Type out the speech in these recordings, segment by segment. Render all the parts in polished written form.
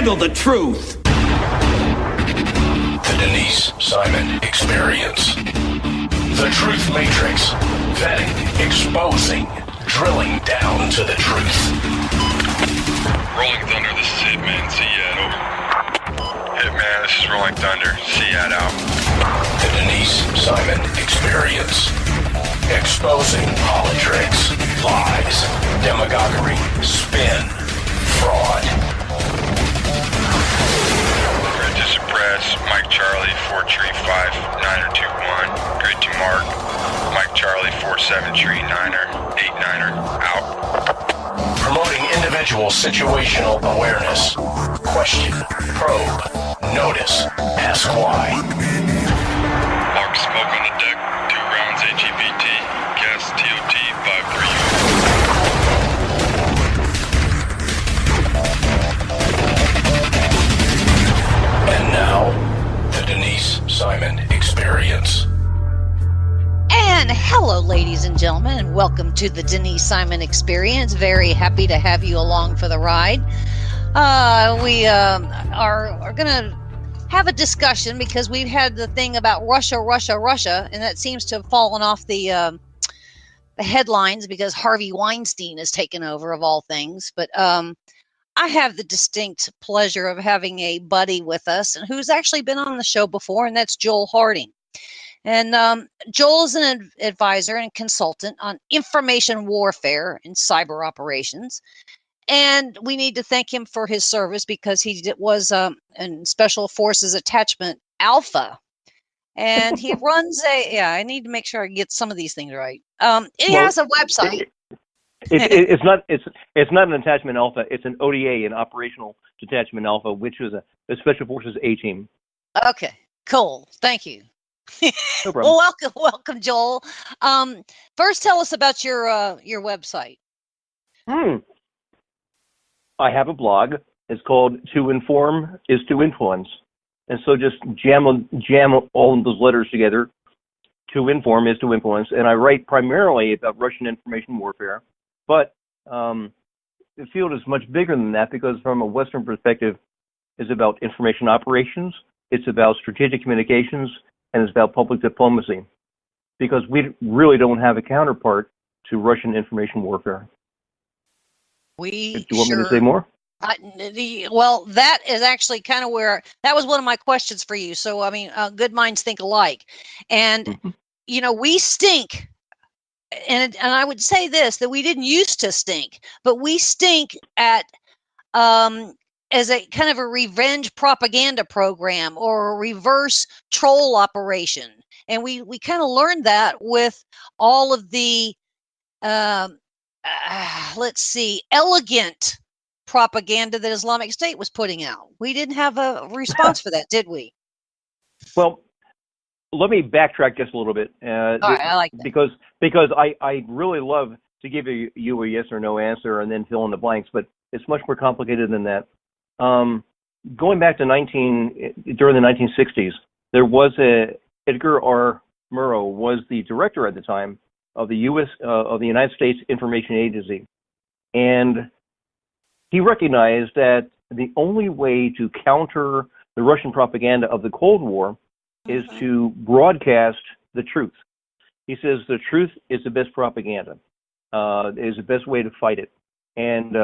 handle the truth. The Denise Simon Experience. The Truth Matrix. Vetting, exposing, drilling down to the truth. Rolling Thunder, this is Hitman. Seat over. Hitman, this is Rolling Thunder. Seat out. The Denise Simon Experience. Exposing politics, lies, demagoguery, spin, fraud. Grid to suppress. Mike Charlie, 4 tree 5, 9er 2 1. Grid to mark. Mike Charlie, 4 7 tree 9er 8 9er out. Promoting individual situational awareness. Question, probe, notice, ask why. Mark smoke on the deck. 2 rounds HEBT. Gas TOT 5-3. And now, the Denise Simon Experience. And hello, ladies and gentlemen, and welcome to the Denise Simon Experience. Very happy to have you along for the ride. We are going to have a discussion because we've had the thing about Russia, and that seems to have fallen off the headlines because Harvey Weinstein has taken over, of all things. But I have the distinct pleasure of having a buddy with us and who's actually been on the show before, and that's Joel Harding. And Joel is an advisor and consultant on information warfare and cyber operations. And we need to thank him for his service because he was in Special Forces Attachment Alpha. And he runs I need to make sure I get some of these things right. He has a website. It's not an Attachment Alpha. It's an ODA, an Operational Detachment Alpha, which is a Special Forces A-team. Okay, cool. Thank you. No problem. Well, welcome, Joel. First, tell us about your website. I have a blog. It's called "To Inform is to Influence," and so just jam all of those letters together. To inform is to influence, and I write primarily about Russian information warfare, but the field is much bigger than that because, from a Western perspective, it's about information operations, it's about strategic communications, and it's about public diplomacy, because we really don't have a counterpart to Russian information warfare. Do you want me to say more? Well, that is actually kind of that was one of my questions for you. So, I mean, good minds think alike. And, we stink. And I would say this, that we didn't used to stink, but we stink at as a kind of a revenge propaganda program or a reverse troll operation. And we kind of learned that with all of the elegant propaganda that Islamic State was putting out. We didn't have a response for that, did we? Well, let me backtrack just a little bit. All right, I like that. Because I really love to give you a yes or no answer and then fill in the blanks, but it's much more complicated than that. Going back to during the 1960s, there was Edgar R. Murrow was the director at the time of the United States Information Agency, and he recognized that the only way to counter the Russian propaganda of the Cold War is to broadcast the truth. He says the truth is the best propaganda, is the best way to fight it. And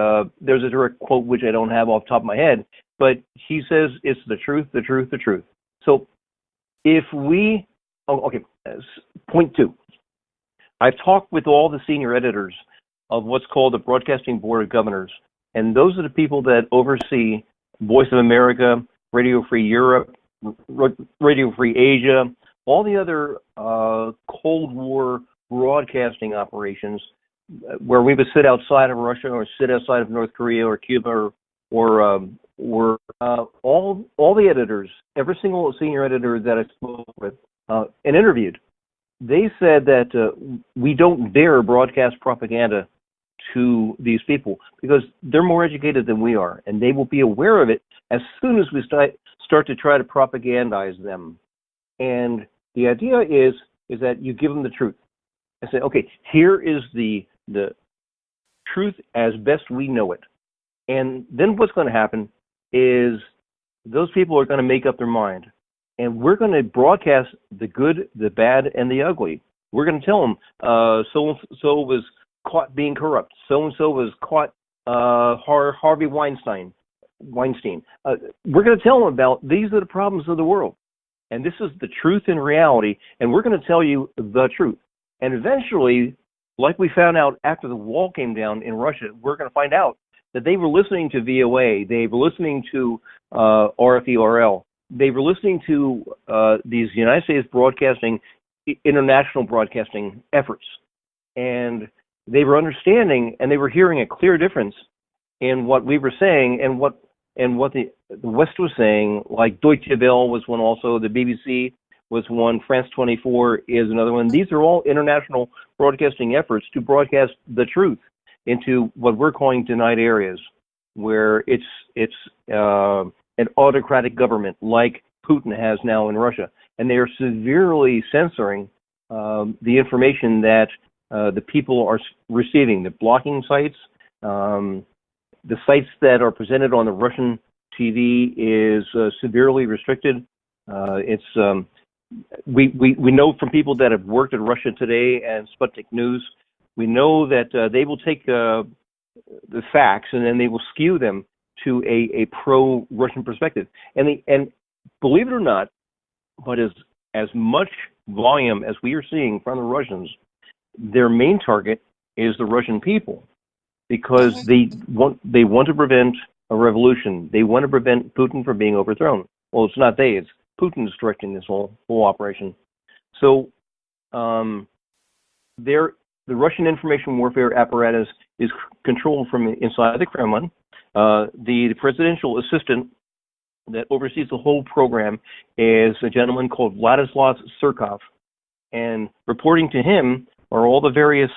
there's a direct quote which I don't have off the top of my head, but he says it's the truth, the truth, the truth. So if we, point 2. I've talked with all the senior editors of what's called the Broadcasting Board of Governors, and those are the people that oversee Voice of America, Radio Free Europe, Radio Free Asia, all the other Cold War broadcasting operations where we would sit outside of Russia or sit outside of North Korea or Cuba or all the editors, every single senior editor that I spoke with and interviewed, they said that we don't dare broadcast propaganda to these people because they're more educated than we are, and they will be aware of it as soon as we start to try to propagandize them. And the idea is that you give them the truth and say, okay, here is the truth as best we know it. And then what's going to happen is those people are going to make up their mind. And we're going to broadcast the good, the bad, and the ugly. We're going to tell them so-and-so was caught being corrupt. So-and-so was caught Harvey Weinstein. We're going to tell them about these are the problems of the world. And this is the truth and reality. And we're going to tell you the truth. And eventually, like we found out after the wall came down in Russia, we're going to find out that they were listening to VOA. They were listening to RFE-RL. They were listening to these United States broadcasting, international broadcasting efforts. And they were understanding and they were hearing a clear difference in what we were saying and what the West was saying. Like Deutsche Welle was one also, the BBC was one, France 24 is another one. These are all international broadcasting efforts to broadcast the truth into what we're calling denied areas, where it's an autocratic government like Putin has now in Russia. And they are severely censoring the information that the people are receiving, the blocking sites. The sites that are presented on the Russian TV is severely restricted. We know from people that have worked at Russia Today and Sputnik News, we know that they will take the facts and then they will skew them to a pro-Russian perspective. And believe it or not, but as much volume as we are seeing from the Russians, their main target is the Russian people, because they want to prevent a revolution. They want to prevent Putin from being overthrown. Well, it's not they; it's Putin's directing this whole operation. So, the Russian information warfare apparatus is controlled from inside the Kremlin. The presidential assistant that oversees the whole program is a gentleman called Vladislav Surkov, and reporting to him are all the various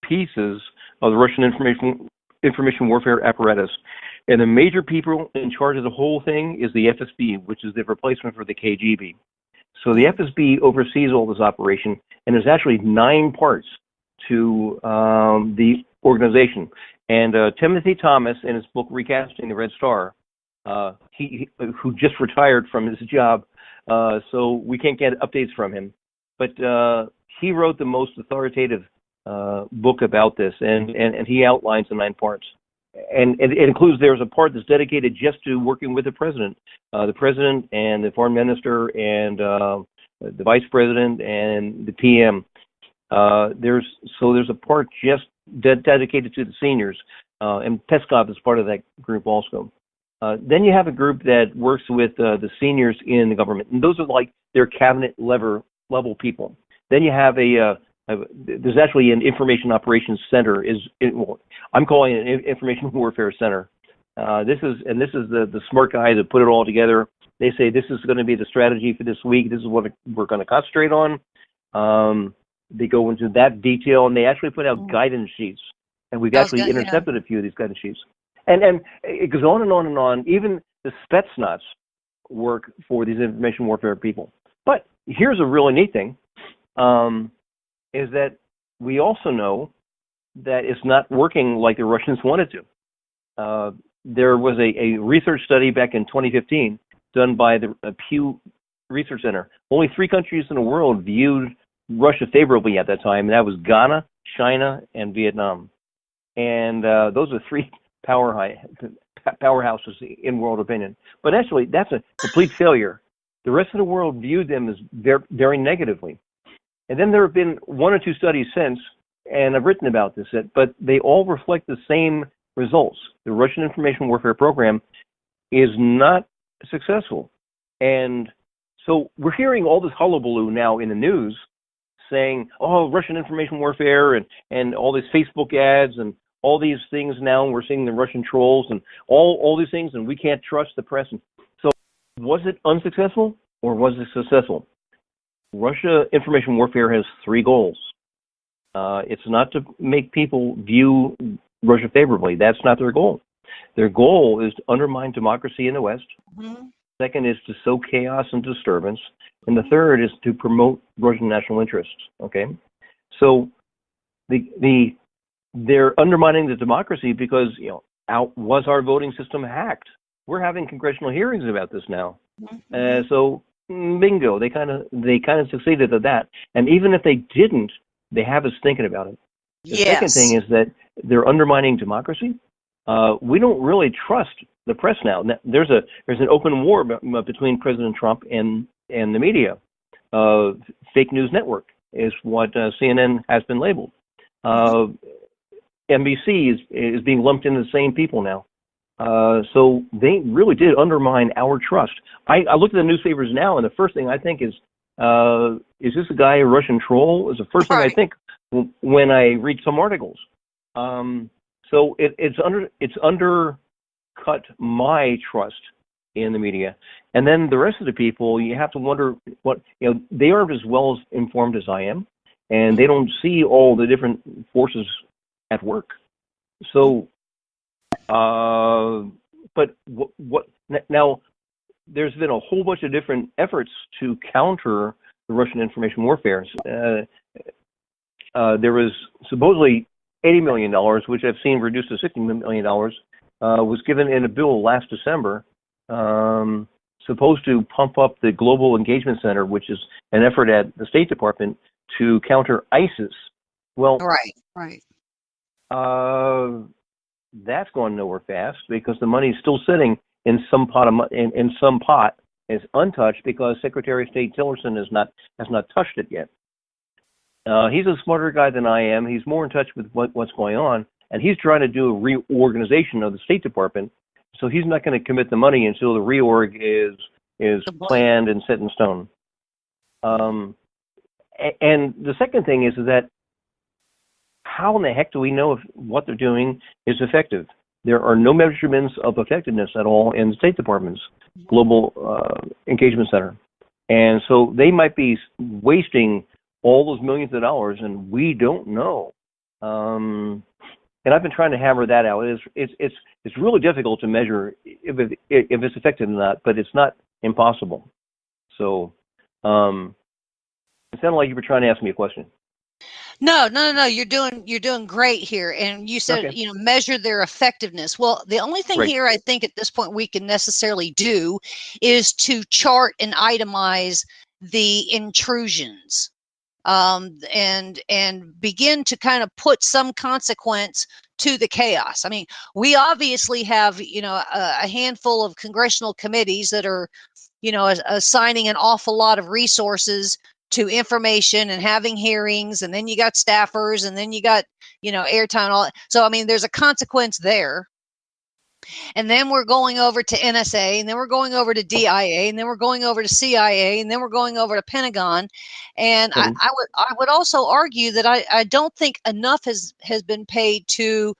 pieces of the Russian information warfare apparatus. And the major people in charge of the whole thing is the FSB, which is the replacement for the KGB. So the FSB oversees all this operation, and there's actually 9 parts to the organization. And Timothy Thomas, in his book Recasting the Red Star, who just retired from his job, so we can't get updates from him, but he wrote the most authoritative book about this, and he outlines the 9 parts. And it includes, there's a part that's dedicated just to working with the president and the foreign minister and the vice president and the PM. There's a part just dedicated to the seniors, and Peskov is part of that group also. Then you have a group that works with the seniors in the government, and those are like their cabinet level people. Then you have there's actually an information operations center. I'm calling it an information warfare center. This is the smart guys that put it all together. They say this is going to be the strategy for this week. This is what we're going to concentrate on. They go into that detail, and they actually put out guidance sheets. And we've actually intercepted a few of these guidance sheets. And it goes on and on and on. Even the Spetsnaz work for these information warfare people. But here's a really neat thing, is that we also know that it's not working like the Russians wanted to. There was a research study back in 2015 done by the Pew Research Center. Only 3 countries in the world viewed Russia favorably at that time, and that was Ghana, China, and Vietnam. And those are 3 powerhouses in world opinion. But actually, that's a complete failure. The rest of the world viewed them as very negatively. And then there have been 1 or 2 studies since, and I've written about this, but they all reflect the same results. The Russian information warfare program is not successful. And so we're hearing all this hullabaloo now in the news saying, oh, Russian information warfare and all these Facebook ads and all these things now. We're seeing the Russian trolls and all these things, and we can't trust the press. And so was it unsuccessful or was it successful? Russia information warfare has 3 goals. It's not to make people view Russia favorably. That's not their goal. Their goal is to undermine democracy in the West. Mm-hmm. Second is to sow chaos and disturbance. And the third is to promote Russian national interests. Okay? So they're undermining the democracy because, was our voting system hacked? we're having congressional hearings about this now. So bingo, they kind of succeeded at that. And even if they didn't, they have us thinking about it. The second thing is that they're undermining democracy. We don't really trust the press now. There's an open war between President Trump and the media. Fake news network is what CNN has been labeled. NBC is being lumped into the same people now. So they really did undermine our trust. I look at the newspapers now, and the first thing I think is this a guy a Russian troll? Is the first thing I think when I read some articles. So it's undercut my trust in the media. And then the rest of the people, you have to wonder they aren't as well informed as I am, and they don't see all the different forces at work. So, but what now? There's been a whole bunch of different efforts to counter the Russian information warfare. There was supposedly $80 million, which I've seen reduced to $60 million, was given in a bill last December, supposed to pump up the Global Engagement Center, which is an effort at the State Department to counter ISIS. Well, right. That's going nowhere fast because the money is still sitting in some pot in some pot is untouched because Secretary of State Tillerson has not touched it yet. He's a smarter guy than I am. He's more in touch with what's going on, and he's trying to do a reorganization of the State Department. So he's not going to commit the money until the reorg is planned and set in stone. And the second thing is that how in the heck do we know if what they're doing is effective? There are no measurements of effectiveness at all in the State Department's Global Engagement Center. And so they might be wasting all those millions of dollars, and we don't know. And I've been trying to hammer that out. It's really difficult to measure if it's effective or not, but it's not impossible. So it sounded like you were trying to ask me a question. No. You're doing great here. And you said, measure their effectiveness. Well, the only thing here I think at this point we can necessarily do is to chart and itemize the intrusions, and begin to kind of put some consequence to the chaos. I mean, we obviously have, a handful of congressional committees that are, assigning an awful lot of resources to information and having hearings, and then you got staffers, and then you got, airtime and all that. So, I mean, there's a consequence there. And then we're going over to NSA, and then we're going over to DIA, and then we're going over to CIA, and then we're going over to Pentagon. And I would also argue that I don't think enough has been paid to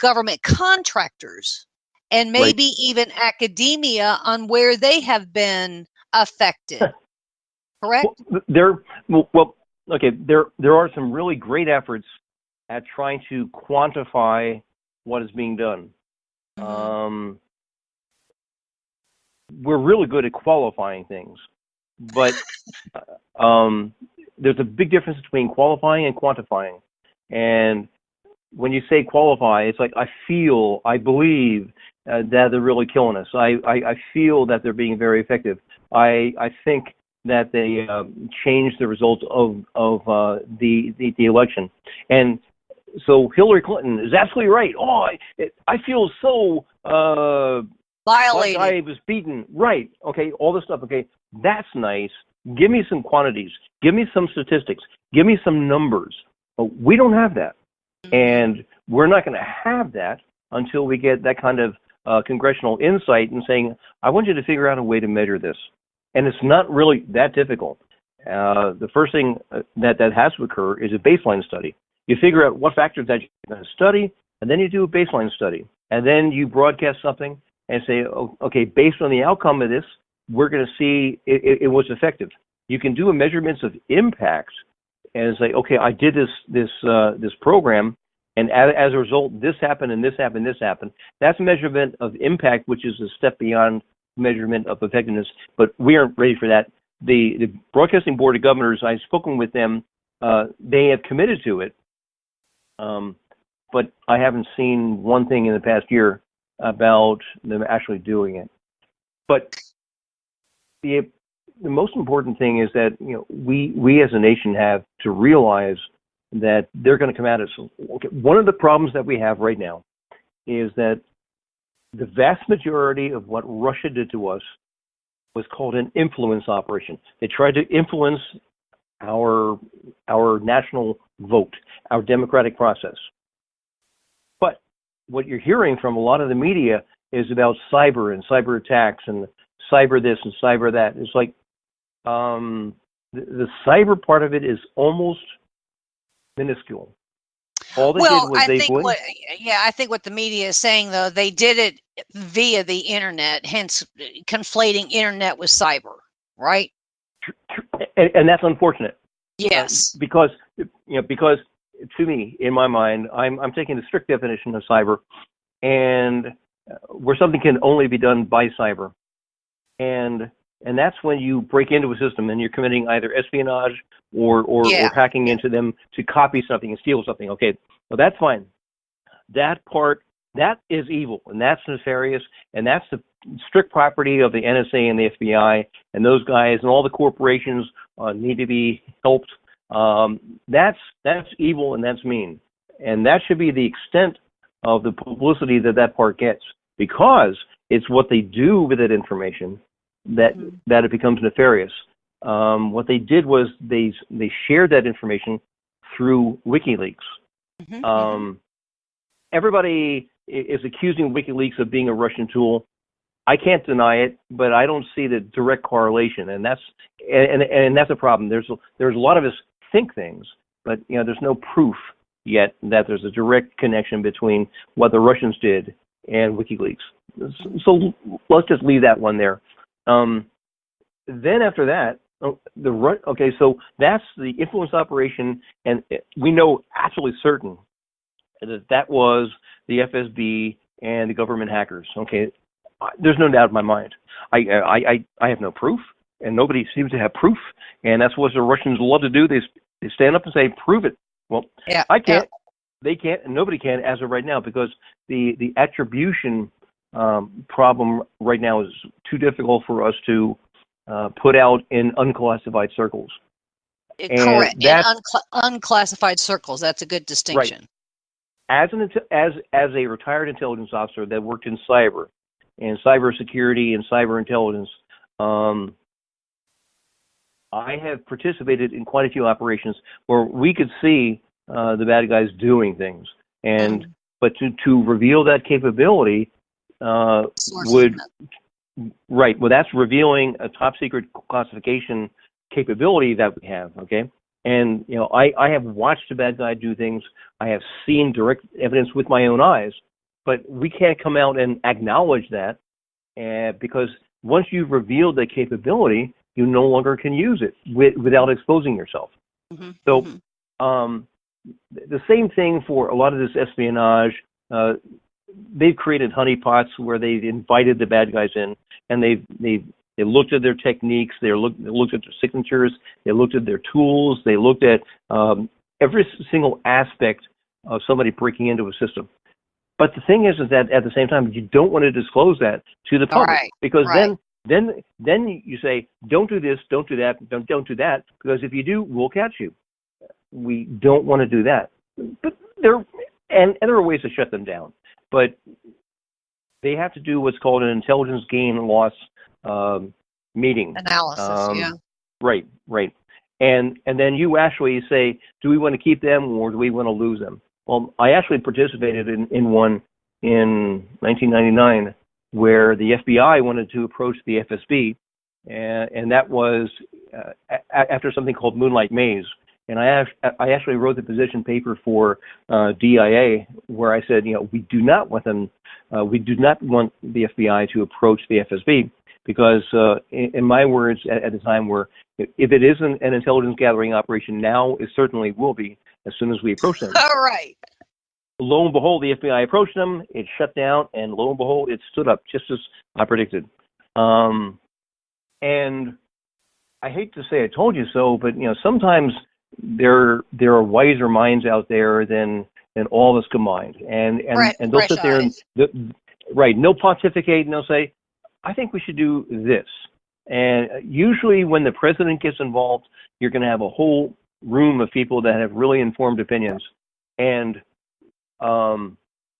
government contractors and maybe even academia on where they have been affected. Correct? There are some really great efforts at trying to quantify what is being done. Mm-hmm. We're really good at qualifying things, but there's a big difference between qualifying and quantifying. And when you say qualify, it's like I believe that they're really killing us. I feel that they're being very effective. I think that they changed the results of the election. And so Hillary Clinton is absolutely right. Oh, I feel so violated. Like I was beaten. Right. Okay. All this stuff. Okay. That's nice. Give me some quantities. Give me some statistics. Give me some numbers. We don't have that. And we're not going to have that until we get that kind of congressional insight and saying, I want you to figure out a way to measure this. And it's not really that difficult. The first thing that has to occur is a baseline study. You figure out what factors that you're going to study, and then you do a baseline study. And then you broadcast something and say, okay, based on the outcome of this, we're going to see it was effective. You can do a measurements of impact and say, okay, I did this program, and as a result, this happened and this happened, this happened. That's a measurement of impact, which is a step beyond measurement of effectiveness, but we aren't ready for that. The Broadcasting Board of Governors, I've spoken with them, they have committed to it, but I haven't seen one thing in the past year about them actually doing it. But the most important thing is that we as a nation have to realize that they're going to come at us. Okay, one of the problems that we have right now is that the vast majority of what Russia did to us was called an influence operation. They tried to influence our national vote, our democratic process. But what you're hearing from a lot of the media is about cyber and cyber attacks and cyber this and cyber that. It's like the cyber part of it is almost minuscule. All they did was I think what the media is saying, though, they did it via the internet, hence conflating internet with cyber, right? And that's unfortunate. Yes. Because to me, in my mind, I'm taking the strict definition of cyber, and where something can only be done by cyber, and that's when you break into a system and you're committing either espionage or hacking into them to copy something and steal something. Okay, well, that's fine. That part, that is evil, and that's nefarious, and that's the strict property of the NSA and the FBI, and those guys and all the corporations need to be helped. That's evil and that's mean, and that should be the extent of the publicity that part gets, because it's what they do with that information that it becomes nefarious. What they did was they shared that information through WikiLeaks. Everybody is accusing WikiLeaks of being a Russian tool. I can't deny it, but I don't see the direct correlation, and that's a problem. There's a lot of us think things, but there's no proof yet that there's a direct connection between what the Russians did and WikiLeaks. So let's just leave that one there. Then after that, so that's the influence operation, and we know absolutely certain that was the FSB and the government hackers. Okay, there's no doubt in my mind. I have no proof, and nobody seems to have proof, and that's what the Russians love to do. They stand up and say, "Prove it." Well, I can't. They can't, and nobody can as of right now, because the attribution problem right now is too difficult for us to put out in unclassified circles. Correct. In unclassified circles, that's a good distinction. Right. As a retired intelligence officer that worked in cyber and cybersecurity and cyber intelligence, I have participated in quite a few operations where we could see the bad guys doing things, but to reveal that capability that's revealing a top secret classification capability that we have. Okay, and I have watched a bad guy do things. I have seen direct evidence with my own eyes, but we can't come out and acknowledge that, because once you've revealed the capability, you no longer can use it without exposing yourself. So the same thing for a lot of this espionage. They've created honeypots where they've invited the bad guys in, and they looked at their techniques, they looked at their signatures, they looked at their tools, they looked at every single aspect of somebody breaking into a system. But the thing is that at the same time, you don't want to disclose that to the public, because then you say, don't do this, don't do that, don't do that, because if you do, we'll catch you. We don't want to do that. But there are ways to shut them down, but they have to do what's called an intelligence gain and loss meeting analysis. Right. And then you actually say, do we want to keep them or do we want to lose them? Well, I actually participated in one in 1999 where the FBI wanted to approach the FSB, and that was after something called Moonlight Maze. And I actually wrote the position paper for DIA, where I said, we do not want them, we do not want the FBI to approach the FSB, because in my words at the time were, if it isn't an intelligence gathering operation now, it certainly will be as soon as we approach them. All right. Lo and behold, the FBI approached them, it shut down, and lo and behold, it stood up just as I predicted. And I hate to say I told you so, but sometimes there are wiser minds out there than all of us combined, and they'll sit there and Right. No pontificate, and they'll say, I think we should do this. And usually when the president gets involved, you're going to have a whole room of people that have really informed opinions. And I'm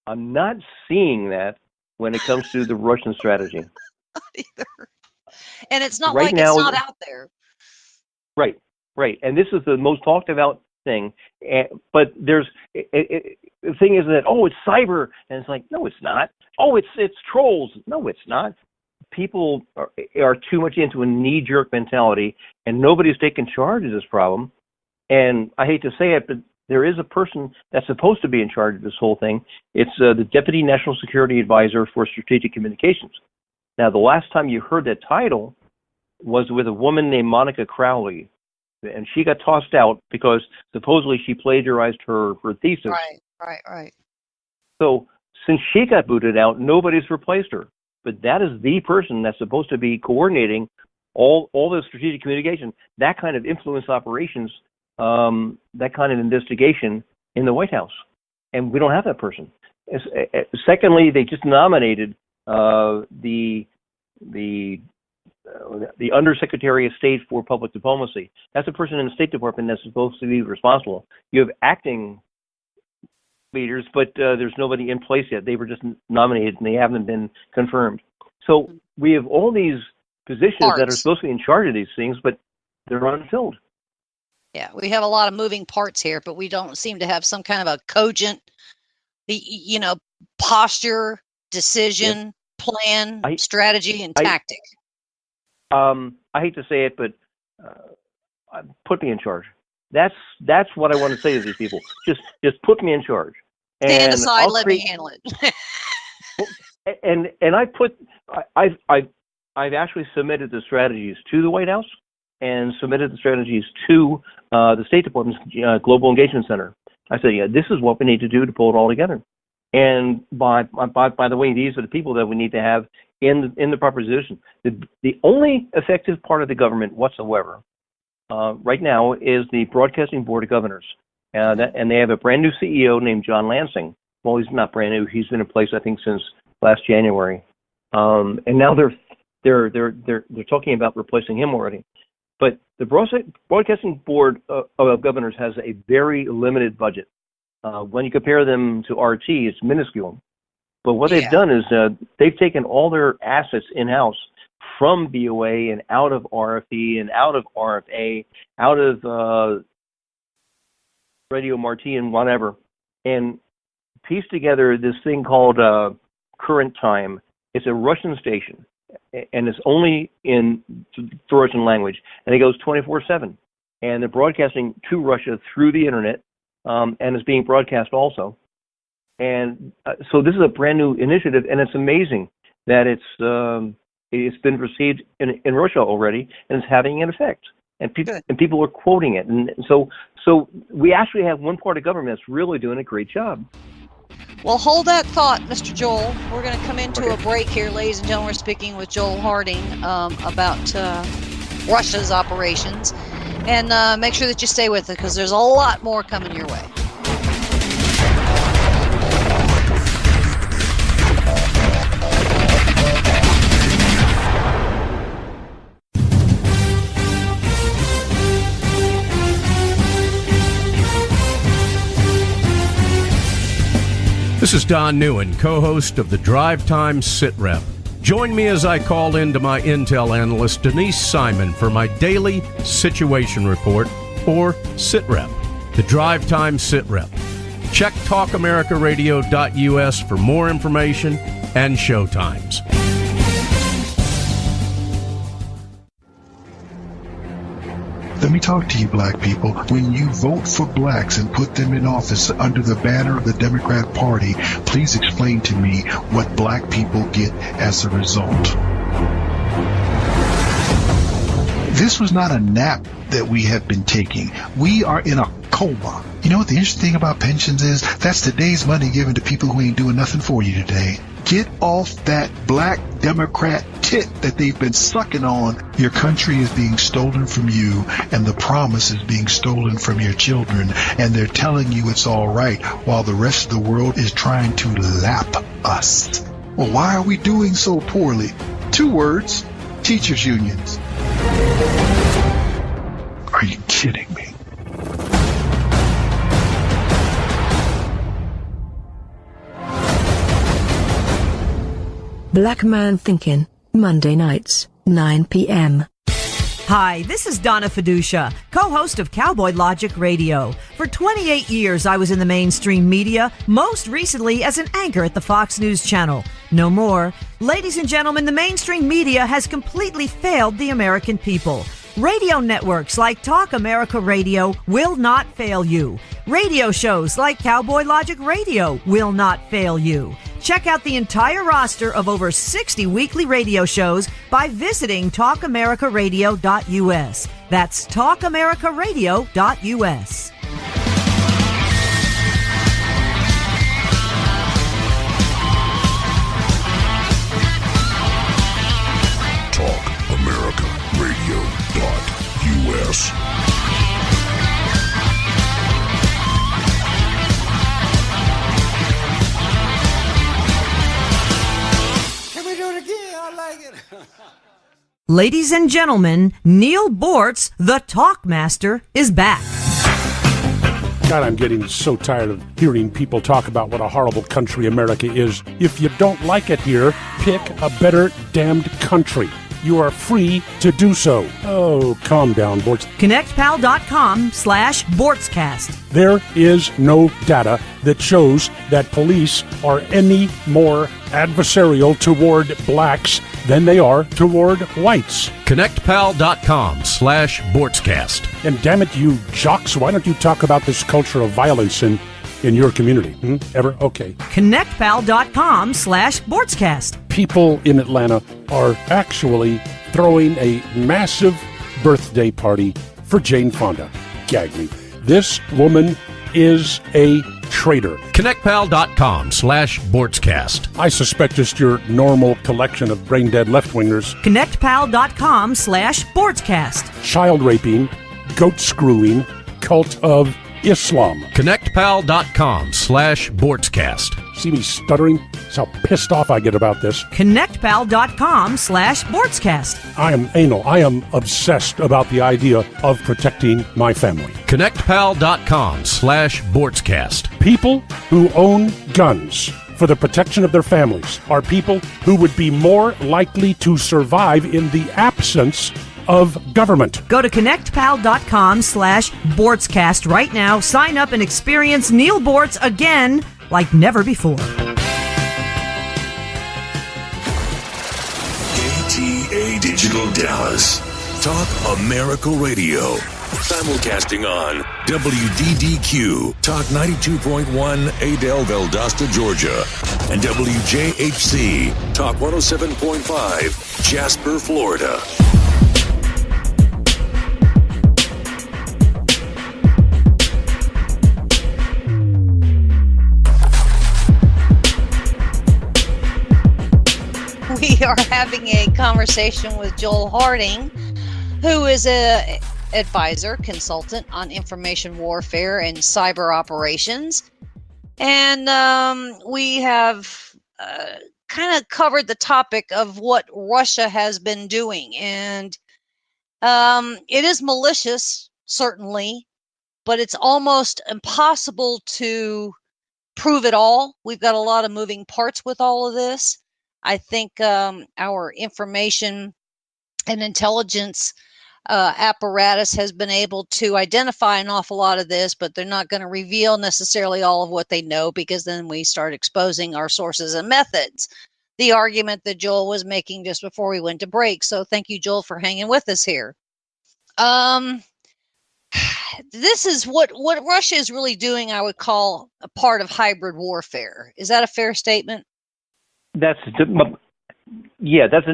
not seeing that when it comes to the Russian strategy. Not either. And it's not Right like now, it's not out there. Right. And this is the most talked about thing. But there's the thing is that, it's cyber. And it's like, no, it's not. Oh, it's trolls. No, it's not. People are too much into a knee-jerk mentality, and nobody's taken charge of this problem. And I hate to say it, but there is a person that's supposed to be in charge of this whole thing. It's the Deputy National Security Advisor for Strategic Communications. Now, the last time you heard that title was with a woman named Monica Crowley, and she got tossed out because supposedly she plagiarized her thesis. Right. So since she got booted out, nobody's replaced her. But that is the person that's supposed to be coordinating all the strategic communication, that kind of influence operations, that kind of investigation in the White House. And we don't have that person. Secondly, they just nominated the Undersecretary of State for Public Diplomacy. That's a person in the State Department that's supposed to be responsible. You have acting leaders, but there's nobody in place yet. They were just nominated and they haven't been confirmed. So we have all these positions that are supposed to be in charge of these things, but they're unfilled. Yeah, we have a lot of moving parts here, but we don't seem to have some kind of a cogent, posture, decision, plan, strategy, and tactic. I hate to say it, but put me in charge. That's what I want to say to these people. Just put me in charge. Stand aside, let me handle it. and I've actually submitted the strategies to the White House and submitted the strategies to the State Department's Global Engagement Center. I said, this is what we need to do to pull it all together. And by the way, these are the people that we need to have in the proper position. The only effective part of the government whatsoever right now is the Broadcasting Board of Governors, and they have a brand new CEO named John Lansing. Well, he's not brand new; he's been in place, I think, since last January. And now they're talking about replacing him already. But the Broadcasting Board of Governors has a very limited budget. When you compare them to RT, it's minuscule. But what they've done is they've taken all their assets in-house from BOA and out of RFE and out of RFA, out of Radio Marti and whatever, and pieced together this thing called Current Time. It's a Russian station, and it's only in the Russian language, and it goes 24/7. And they're broadcasting to Russia through the internet, and it's being broadcast also. And so this is a brand new initiative, and it's amazing that it's been received in Russia already, and it's having an effect. And people are quoting it. And so we actually have one part of government that's really doing a great job. Well, hold that thought, Mr. Joel. We're going to come into a break here, ladies and gentlemen. We're speaking with Joel Harding about Russia's operations. And make sure that you stay with it, because there's a lot more coming your way. This is Don Newen, co-host of the Drive Time Sit Rep. Join me as I call into my Intel analyst, Denise Simon, for my daily situation report, or Sit Rep, the Drive Time Sit Rep. Check talkamericaradio.us for more information and show times. Let me talk to you, black people. When you vote for blacks and put them in office under the banner of the Democrat Party, please explain to me what black people get as a result. This was not a nap that we have been taking. We are in a coma. You know what the interesting thing about pensions is? That's today's money given to people who ain't doing nothing for you today. Get off that black Democrat tit that they've been sucking on. Your country is being stolen from you, and the promise is being stolen from your children, and they're telling you it's all right while the rest of the world is trying to lap us. Well, why are we doing so poorly? 2 words, teachers' unions. Are you kidding me? Black Man Thinking, Monday nights, 9 p.m. Hi, this is Donna Fiducia, co-host of Cowboy Logic Radio. For 28 years, I was in the mainstream media, most recently as an anchor at the Fox News Channel. No more. Ladies and gentlemen, the mainstream media has completely failed the American people. Radio networks like Talk America Radio will not fail you. Radio shows like Cowboy Logic Radio will not fail you. Check out the entire roster of over 60 weekly radio shows by visiting talkamericaradio.us. That's talkamericaradio.us. TalkAmericaRadio.us. Ladies and gentlemen, Neil Bortz, the Talkmaster, is back. God, I'm getting so tired of hearing people talk about what a horrible country America is. If you don't like it here, pick a better damned country. You are free to do so. Oh, calm down, Bortz. ConnectPal.com/BortzCast. There is no data that shows that police are any more adversarial toward blacks than they are toward whites. ConnectPal.com/BortzCast. And damn it, you jocks, why don't you talk about this culture of violence in your community? Ever? Okay. ConnectPal.com/BortzCast. People in Atlanta are actually throwing a massive birthday party for Jane Fonda. Gag me. This woman is a traitor. ConnectPal.com/BortzCast. I suspect just your normal collection of brain-dead left-wingers. ConnectPal.com/BortzCast. Child raping, goat screwing, cult of Islam. ConnectPal.com/BortzCast. See me stuttering? That's how pissed off I get about this. ConnectPal.com/BortzCast. I am anal. I am obsessed about the idea of protecting my family. ConnectPal.com/BortzCast. People who own guns for the protection of their families are people who would be more likely to survive in the absence of government. Go to ConnectPal.com/BortzCast right now. Sign up and experience Neil Bortz again like never before. KTA Digital Dallas. Talk America Radio. Simulcasting on WDDQ, Talk 92.1, Adel, Valdosta, Georgia. And WJHC, Talk 107.5, Jasper, Florida. We are having a conversation with Joel Harding, who is a advisor, consultant on information warfare and cyber operations. And we have kind of covered the topic of what Russia has been doing. And it is malicious, certainly, but it's almost impossible to prove it all. We've got a lot of moving parts with all of this. I think our information and intelligence apparatus has been able to identify an awful lot of this, but they're not going to reveal necessarily all of what they know, because then we start exposing our sources and methods. The argument that Joel was making just before we went to break. So thank you, Joel, for hanging with us here. This is what Russia is really doing, I would call a part of hybrid warfare. Is that a fair statement? That's a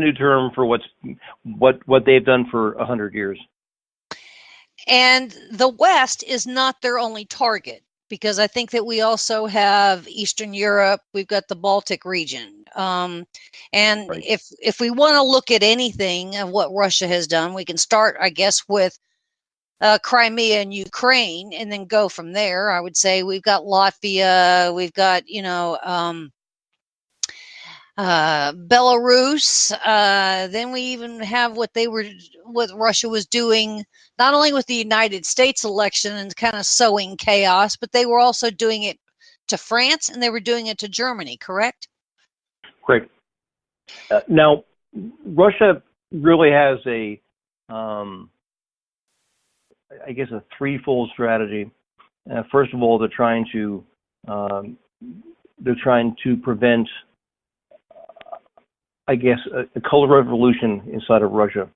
new term for what they've done for 100 years. And the West is not their only target, because I think that we also have Eastern Europe. We've got the Baltic region. And right. if we want to look at anything of what Russia has done, we can start, I guess, with Crimea and Ukraine, and then go from there. I would say we've got Latvia, we've got, Belarus. Then we even have what Russia was doing, not only with the United States election and kind of sowing chaos, but they were also doing it to France and they were doing it to Germany, correct? Great. Now, Russia really has a threefold strategy. First of all, they're trying to prevent, a color revolution inside of Russia,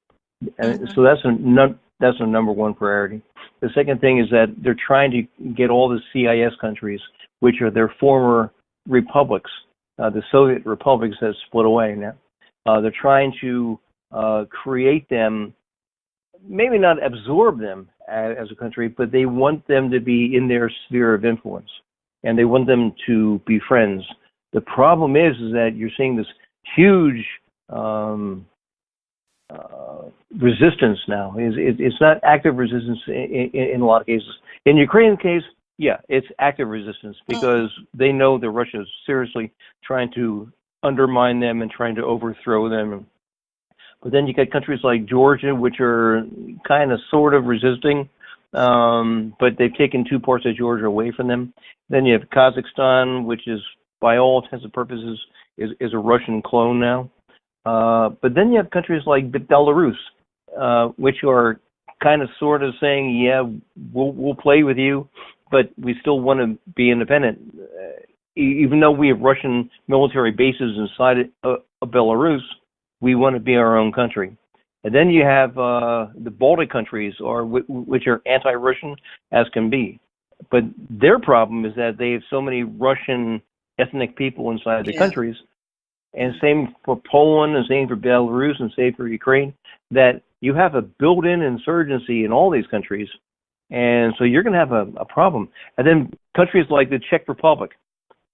and so that's a number one priority. The second thing is that they're trying to get all the CIS countries, which are their former republics, the Soviet republics that split away now. They're trying to create them, maybe not absorb them as a country, but they want them to be in their sphere of influence, and they want them to be friends. The problem is that you're seeing this huge resistance now. It's not active resistance in a lot of cases. In Ukraine's case, yeah, it's active resistance because they know that Russia is seriously trying to undermine them and trying to overthrow them. But then you got countries like Georgia, which are kind of sort of resisting, but they've taken two parts of Georgia away from them. Then you have Kazakhstan, which is, by all intents and purposes, is a Russian clone now. But then you have countries like Belarus, which are kind of sort of saying, yeah, we'll play with you, but we still want to be independent. Even though we have Russian military bases inside of Belarus, we want to be our own country. And then you have the Baltic countries, which are anti-Russian as can be. But their problem is that they have so many Russian ethnic people inside the countries, and same for Poland, and same for Belarus, and same for Ukraine, that you have a built-in insurgency in all these countries, and so you're going to have a problem. And then countries like the Czech Republic,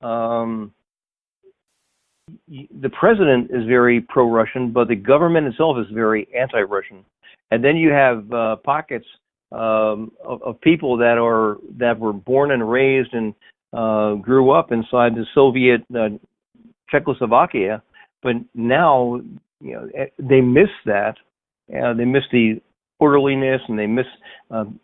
the president is very pro-Russian, but the government itself is very anti-Russian. And then you have pockets of people that were born and raised and grew up inside the Soviet Czechoslovakia, but now they miss that. They miss the orderliness, and they miss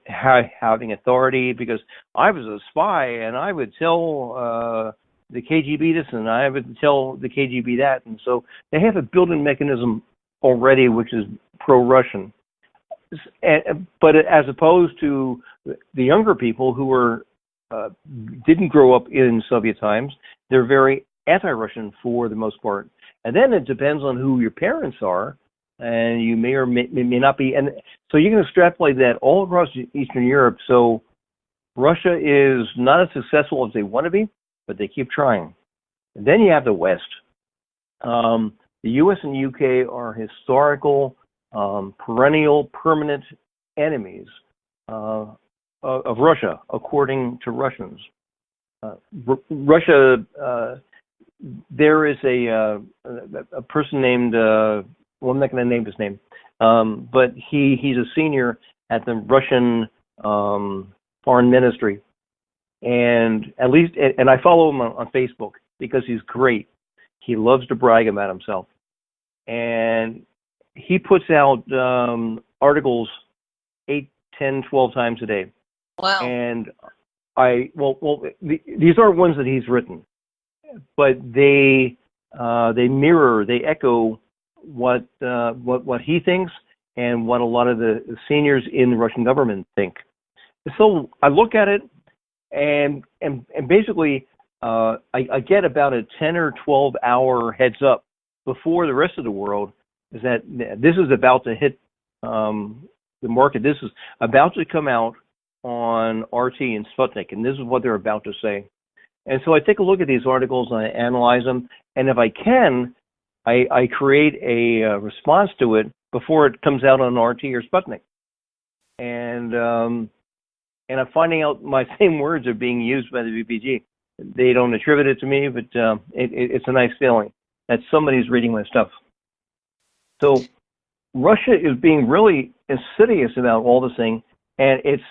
having authority, because I was a spy and I would tell the KGB this and I would tell the KGB that, and so they have a built-in mechanism already which is pro-Russian. But as opposed to the younger people who were didn't grow up in Soviet times, they're very anti-Russian for the most part. And then it depends on who your parents are, and you may or may not be. And so you can extrapolate that all across Eastern Europe. So Russia is not as successful as they want to be, but they keep trying. And then you have the West. The U.S. and UK are historical, perennial, permanent enemies of Russia, according to Russians. Russia, there is a person named, well, I'm not going to name his name, but he's a senior at the Russian Foreign Ministry. And I follow him on Facebook because he's great. He loves to brag about himself. And he puts out articles 8, 10, 12 times a day. Wow. And these aren't ones that he's written, but they echo what he thinks and what a lot of the seniors in the Russian government think. So I look at it, and basically I get about a 10 or 12 hour heads up before the rest of the world is that this is about to hit the market. This is about to come out on RT and Sputnik, and this is what they're about to say. And so I take a look at these articles and I analyze them, and if I can, I create a response to it before it comes out on RT or Sputnik. And I'm finding out my same words are being used by the VPG. They don't attribute it to me, but it's a nice feeling that somebody's reading my stuff. So Russia is being really insidious about all this thing, and it's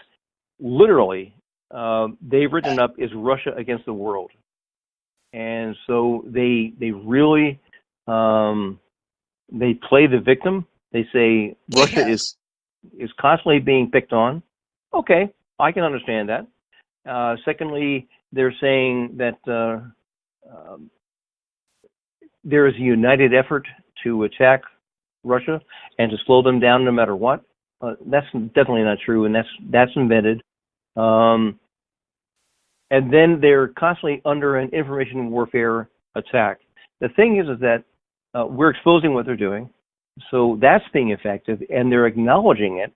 literally, they've written up is Russia against the world. And so they really They play the victim. They say Russia is constantly being picked on. Okay, I can understand that. Secondly, they're saying that there is a united effort to attack Russia and to slow them down no matter what. That's definitely not true, and that's invented. And then they're constantly under an information warfare attack. The thing is that we're exposing what they're doing, so that's being effective, and they're acknowledging it.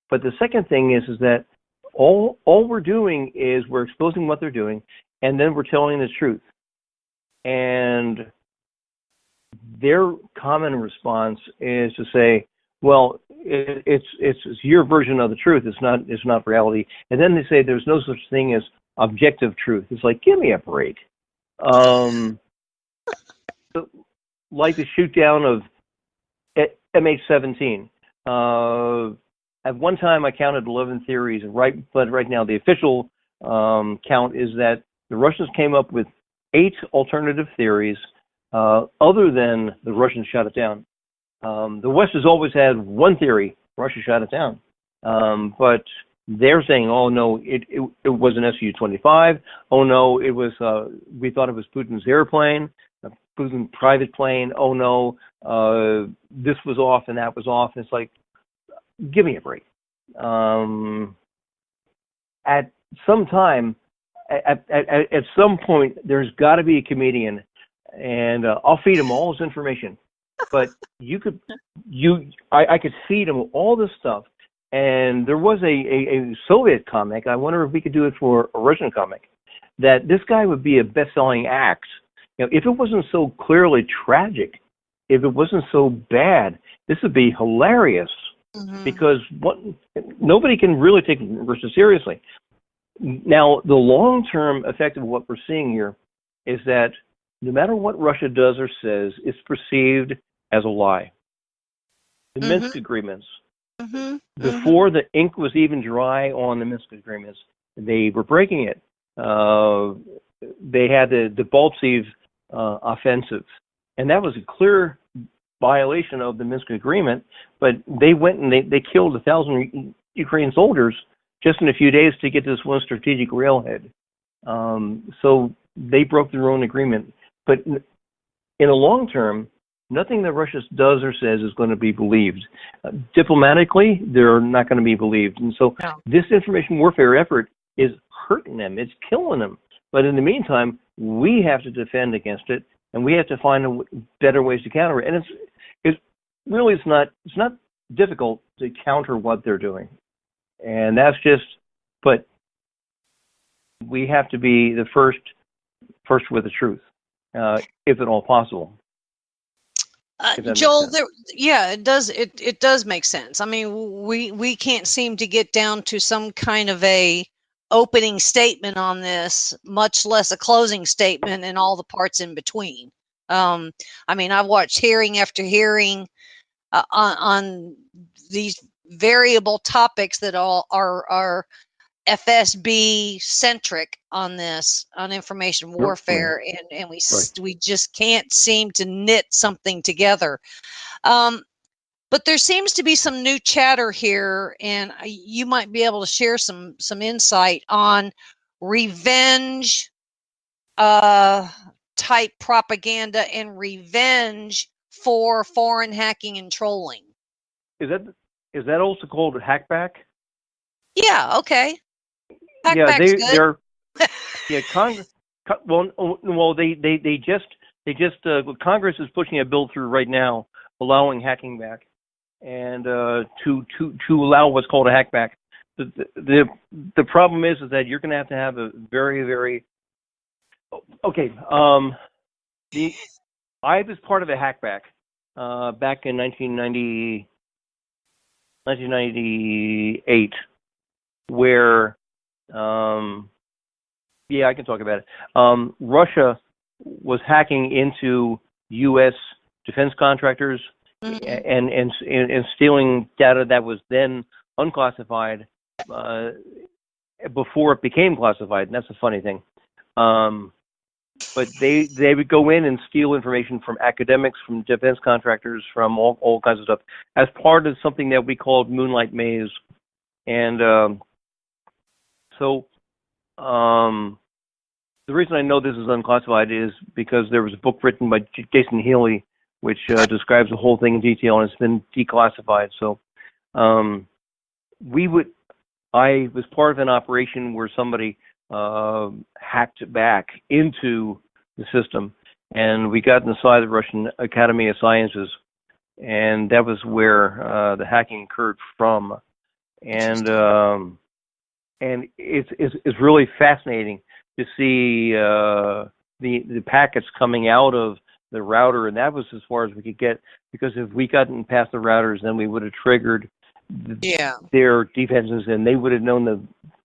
But the second thing is that all we're doing is we're exposing what they're doing, and then we're telling the truth. And their common response is to say, well, it's your version of the truth. It's not reality. And then they say there's no such thing as objective truth. It's like, give me a break. Like the shoot down of MH17. At one time, I counted 11 theories, but right now the official count is that the Russians came up with 8 alternative theories, other than the Russians shot it down. The West has always had one theory: Russia shot it down. But they're saying, oh no, it was an Su-25. Oh no, it was we thought it was Putin's airplane, Putin's private plane. Oh no, this was off and that was off. And it's like, give me a break. At some time, at some point, there's got to be a comedian, and I'll feed him all his information. But I could feed him all this stuff. And there was a Soviet comic. I wonder if we could do it for a Russian comic. That this guy would be a best-selling act. If it wasn't so clearly tragic, if it wasn't so bad, this would be hilarious. Mm-hmm. Because nobody can really take Russia seriously. Now, the long-term effect of what we're seeing here is that no matter what Russia does or says, it's perceived as a lie. The mm-hmm. Minsk agreements, mm-hmm. before the ink was even dry on the Minsk agreements, they were breaking it. They had the Baltsev offensive, and that was a clear violation of the Minsk agreement, but they went and they killed 1,000 Ukrainian soldiers just in a few days to get to this one strategic railhead. So they broke their own agreement. But in the long term, nothing that Russia does or says is going to be believed. Diplomatically, they're not going to be believed. And so this information warfare effort is hurting them. It's killing them. But in the meantime, we have to defend against it, and we have to find better ways to counter it. And it's not difficult to counter what they're doing. And that's just, but we have to be the first with the truth, if at all possible. Joel, it does. It does make sense. I mean, we can't seem to get down to some kind of a opening statement on this, much less a closing statement and all the parts in between. I mean, I've watched hearing after hearing on these variable topics that all are FSB centric on this, on information warfare, and we just can't seem to knit something together. But there seems to be some new chatter here, and you might be able to share some insight on revenge type propaganda and revenge for foreign hacking and trolling. Is that also called a hackback? Yeah. Okay. Hackback's good. Yeah, Congress. Well, they just Congress is pushing a bill through right now allowing hacking back, and to allow what's called a hackback. The problem is that you're going to have a very, very okay. I was part of a hackback back in 1998, where I can talk about it. Russia was hacking into U.S. defense contractors and stealing data that was then unclassified before it became classified. And that's a funny thing. But they would go in and steal information from academics, from defense contractors, from all kinds of stuff as part of something that we called Moonlight Maze. And the reason I know this is unclassified is because there was a book written by Jason Healy which describes the whole thing in detail, and it's been declassified. So I was part of an operation where somebody hacked back into the system, and we got inside the Russian Academy of Sciences, and that was where the hacking occurred from. And it's really fascinating to see the packets coming out of the router, and that was as far as we could get, because if we gotten past the routers, then we would have triggered their defenses, and they would have known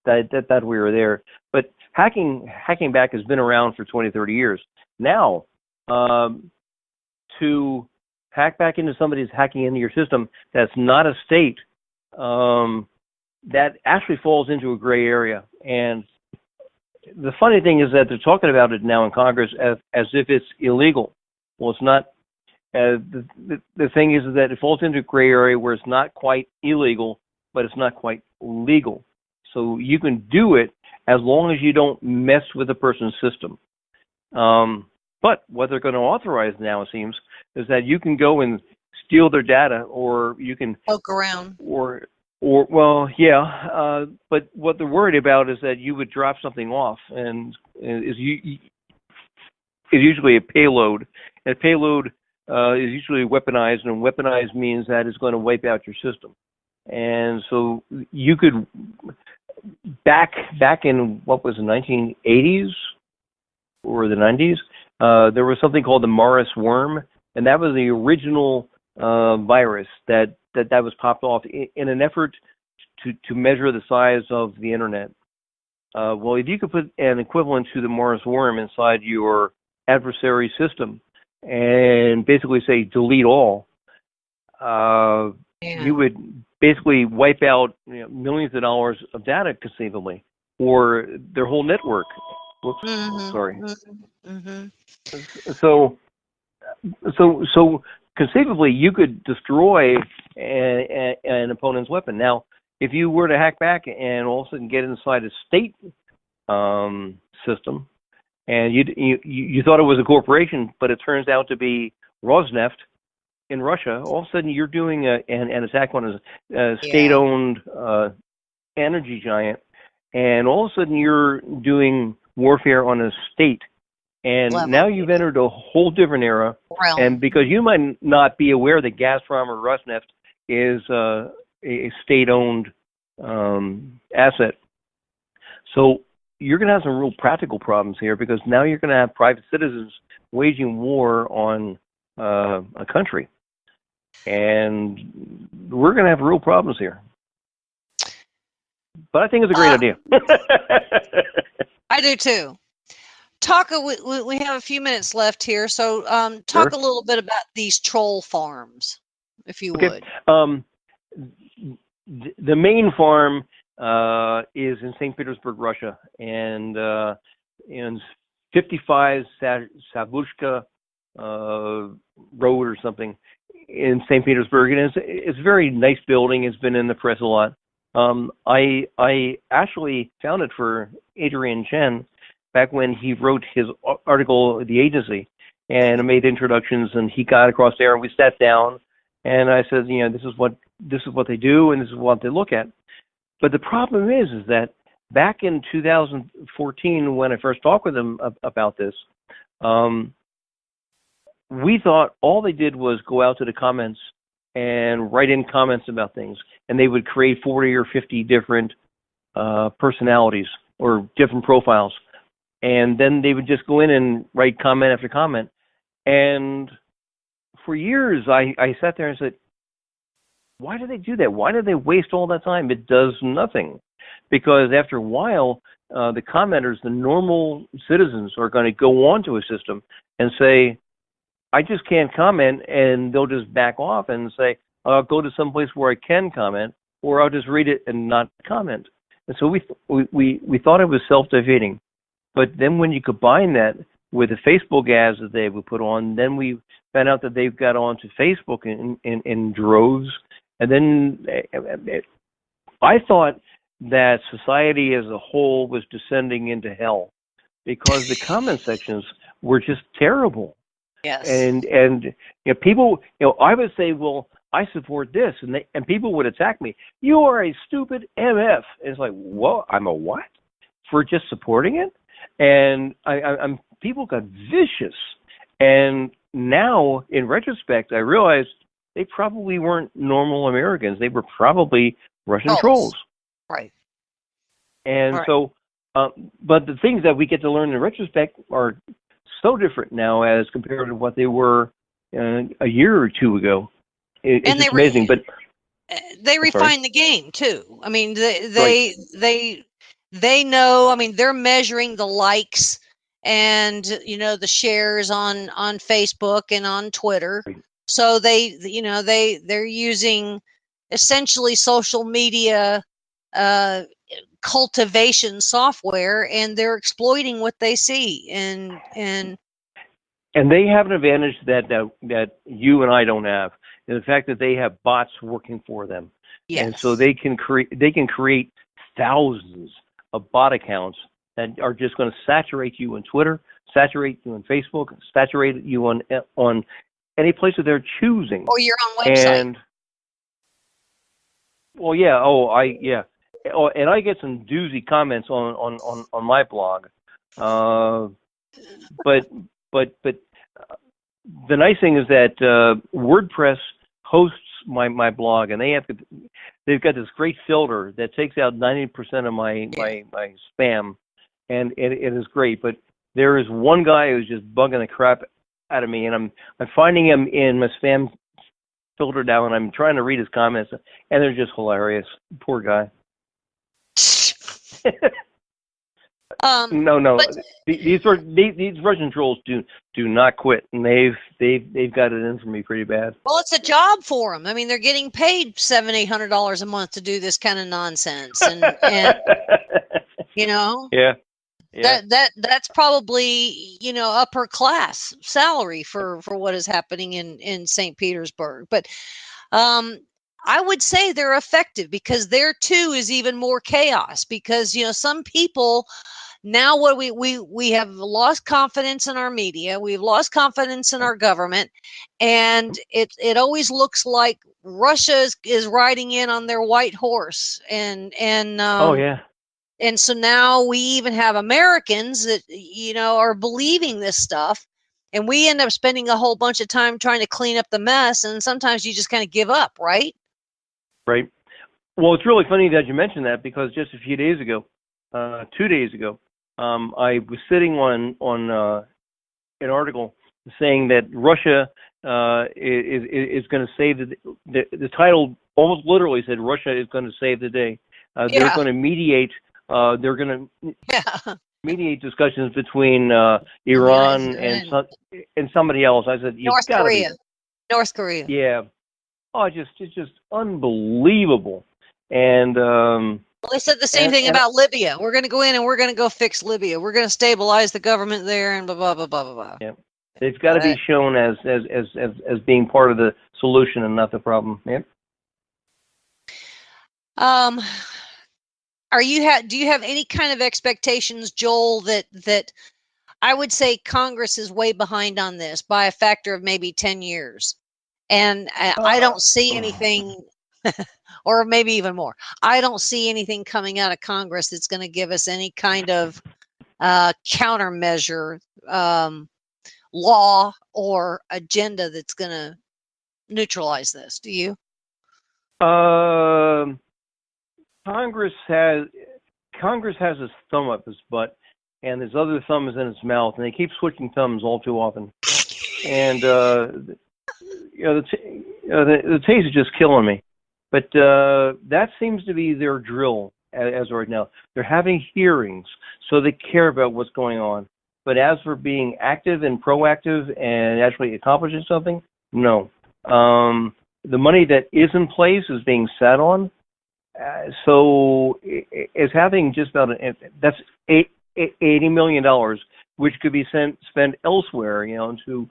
that we were there. But hacking back has been around for 20, 30 years. Now, to hack back into somebody's hacking into your system that's not a state, that actually falls into a gray area. And the funny thing is that they're talking about it now in Congress as if it's illegal. Well, it's not. The thing is that it falls into a gray area where it's not quite illegal, but it's not quite legal. So you can do it as long as you don't mess with a person's system. But what they're going to authorize now, it seems, is that you can go and steal their data, or you can poke around, or well, yeah. But what they're worried about is that you would drop something off, and is usually a payload. And a payload is usually weaponized, and weaponized means that it's going to wipe out your system. And so you could, back in, what was the 1980s or the 90s, there was something called the Morris worm, and that was the original virus that was popped off in an effort to measure the size of the internet. Well, if you could put an equivalent to the Morris worm inside your adversary system and basically say delete all, you would basically wipe out millions of dollars of data conceivably, or their whole network. Whoops, sorry. So conceivably, you could destroy an opponent's weapon. Now, if you were to hack back and all of a sudden get inside a state system, and you thought it was a corporation, but it turns out to be Rosneft in Russia, all of a sudden you're doing an attack on a state-owned energy giant, and all of a sudden you're doing warfare on a state. And now you've entered a whole different era. And because you might not be aware that Gazprom or Rosneft is a state-owned asset. So you're going to have some real practical problems here, because now you're going to have private citizens waging war on a country. And we're going to have real problems here. But I think it's a great idea. I do too. We have a few minutes left here, so talk a little bit about these troll farms, if you would. The main farm is in St. Petersburg, Russia, and in 55 Savushka Road or something in St. Petersburg, and it's a very nice building. It's been in the press a lot. I actually found it for Adrian Chen back when he wrote his article, The Agency, and I made introductions, and he got across there, and we sat down, and I said, this is what they do, and this is what they look at. But the problem is that back in 2014, when I first talked with them about this, we thought all they did was go out to the comments and write in comments about things, and they would create 40 or 50 different personalities or different profiles. And then they would just go in and write comment after comment. And for years, I sat there and said, why do they do that? Why do they waste all that time? It does nothing. Because after a while, the commenters, the normal citizens, are going to go onto a system and say, I just can't comment, and they'll just back off and say, I'll go to some place where I can comment, or I'll just read it and not comment. And so we thought it was self-defeating. But then when you combine that with the Facebook ads that they would put on. Then we found out that they've got onto Facebook in droves. And then I thought that society as a whole was descending into hell because the comment sections were just terrible. Yes. And people, I would say, well, I support this, and people would attack me. You are a stupid MF. And it's like, well, I'm a what? For just supporting it? And I'm people got vicious. And now, in retrospect, I realized they probably weren't normal Americans. They were probably Russian trolls. Right. And so, but the things that we get to learn in retrospect are so different now as compared to what they were a year or two ago. It's just amazing. But they refine the game too. I mean, they know. I mean, they're measuring the likes and the shares on Facebook and on Twitter. So they're using essentially social media cultivation software, and they're exploiting what they see. And they have an advantage that you and I don't have. And the fact that they have bots working for them. Yes. And so they can create thousands of bot accounts that are just going to saturate you on Twitter, saturate you on Facebook, saturate you on any place that they're choosing. Or your own website. And well, yeah. And I get some doozy comments on my blog. But the nice thing is that WordPress hosts my blog, and they've got this great filter that takes out 90% of my spam, and it is great. But there is one guy who's just bugging the crap out of me, and I'm finding him in my spam filter now, and I'm trying to read his comments, and they're just hilarious. Poor guy. No. But These Russian trolls do not quit, and they've got it in for me pretty bad. Well, it's a job for them. I mean, they're getting paid $700-800 a month to do this kind of nonsense, and Yeah. That's probably upper class salary for what is happening in St. Petersburg. But I would say they're effective because there too is even more chaos because some people now what we have lost confidence in our media, we've lost confidence in our government, and it always looks like Russia is riding in on their white horse and oh yeah. And so now we even have Americans that are believing this stuff, and we end up spending a whole bunch of time trying to clean up the mess, and sometimes you just kind of give up, right? Right. Well, it's really funny that you mentioned that because just a few days ago, 2 days ago, I was sitting on an article saying that Russia is going to save the title almost literally said Russia is going to save the day. They're going to mediate. They're going to mediate discussions between Iran and somebody else. I said, North Korea. Yeah. Oh, it's just unbelievable. And well, they said the same thing about Libya. We're going to go in and we're going to go fix Libya. We're going to stabilize the government there and blah blah blah blah blah. Yeah, they've got to be shown as being part of the solution and not the problem. Yeah. Do you have any kind of expectations, Joel, that I would say Congress is way behind on this by a factor of maybe 10 years? And I don't see anything, or maybe even more. I don't see anything coming out of Congress that's going to give us any kind of countermeasure, law, or agenda that's going to neutralize this. Do you? Congress has his thumb up his butt, and his other thumb is in his mouth, and they keep switching thumbs all too often. And the taste is just killing me. But that seems to be their drill as of right now. They're having hearings, so they care about what's going on. But as for being active and proactive and actually accomplishing something, no. The money that is in place is being sat on. So it's having just about that's $80 million which could be spent elsewhere, to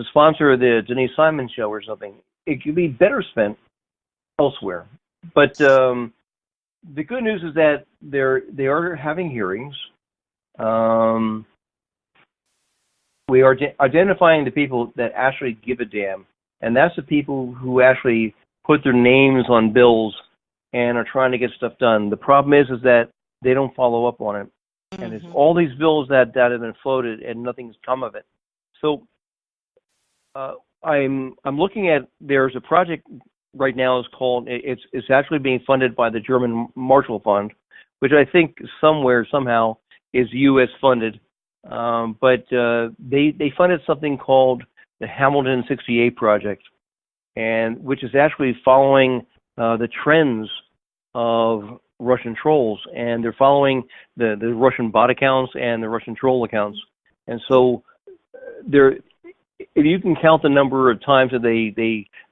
sponsor the Denise Simon show or something. It could be better spent elsewhere. But the good news is that they are having hearings. We are identifying the people that actually give a damn, and that's the people who actually put their names on bills and are trying to get stuff done. The problem is that they don't follow up on it. Mm-hmm. And it's all these bills that have been floated and nothing's come of it. So I'm looking at, there's a project right now, it's actually being funded by the German Marshall Fund, which I think somehow is U.S. funded. But they funded something called the Hamilton 68 Project, and which is actually following the trends of Russian trolls, and they're following the Russian bot accounts and the Russian troll accounts. And so if you can count the number of times that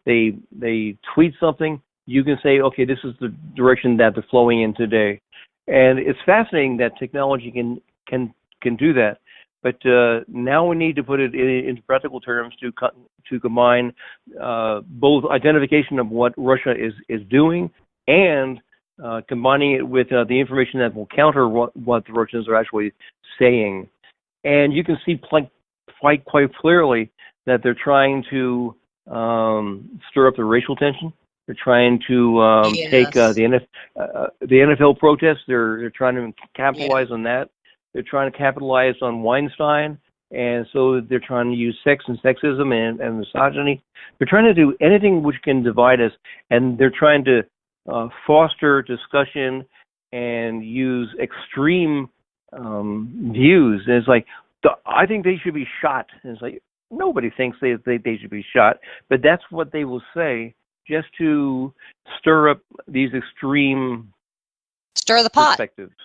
they tweet something, you can say, okay, this is the direction that they're flowing in today. And it's fascinating that technology can do that. But now we need to put it into practical terms to combine both identification of what Russia is doing and combining it with the information that will counter what the Russians are actually saying. And you can see quite clearly that they're trying to stir up the racial tension. They're trying to take the NFL protests. They're trying to capitalize on that. They're trying to capitalize on Weinstein, and so they're trying to use sex and sexism and misogyny. They're trying to do anything which can divide us, and they're trying to foster discussion and use extreme views. And it's like, I think they should be shot. And it's like, nobody thinks they should be shot, but that's what they will say just to stir up these extreme perspectives.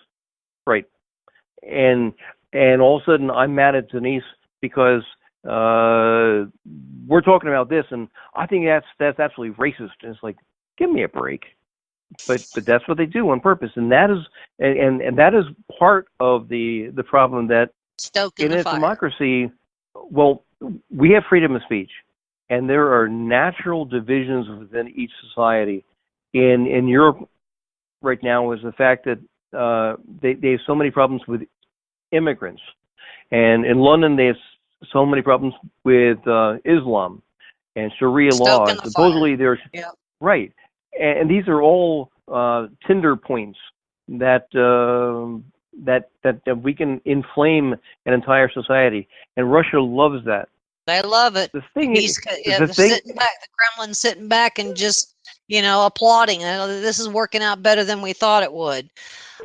Right. And all of a sudden I'm mad at Denise because we're talking about this, and I think that's absolutely racist. And it's like, give me a break. But that's what they do on purpose, and that is part of the problem that in a democracy. Well, we have freedom of speech, and there are natural divisions within each society. In Europe right now is the fact that they have so many problems with immigrants, and in London they have so many problems with Islam and Sharia law. And supposedly there's right, and these are all tinder points that we can inflame an entire society, and Russia loves that. They love it. The thing is, sitting back, the Kremlin sitting back and just applauding. This is working out better than we thought it would.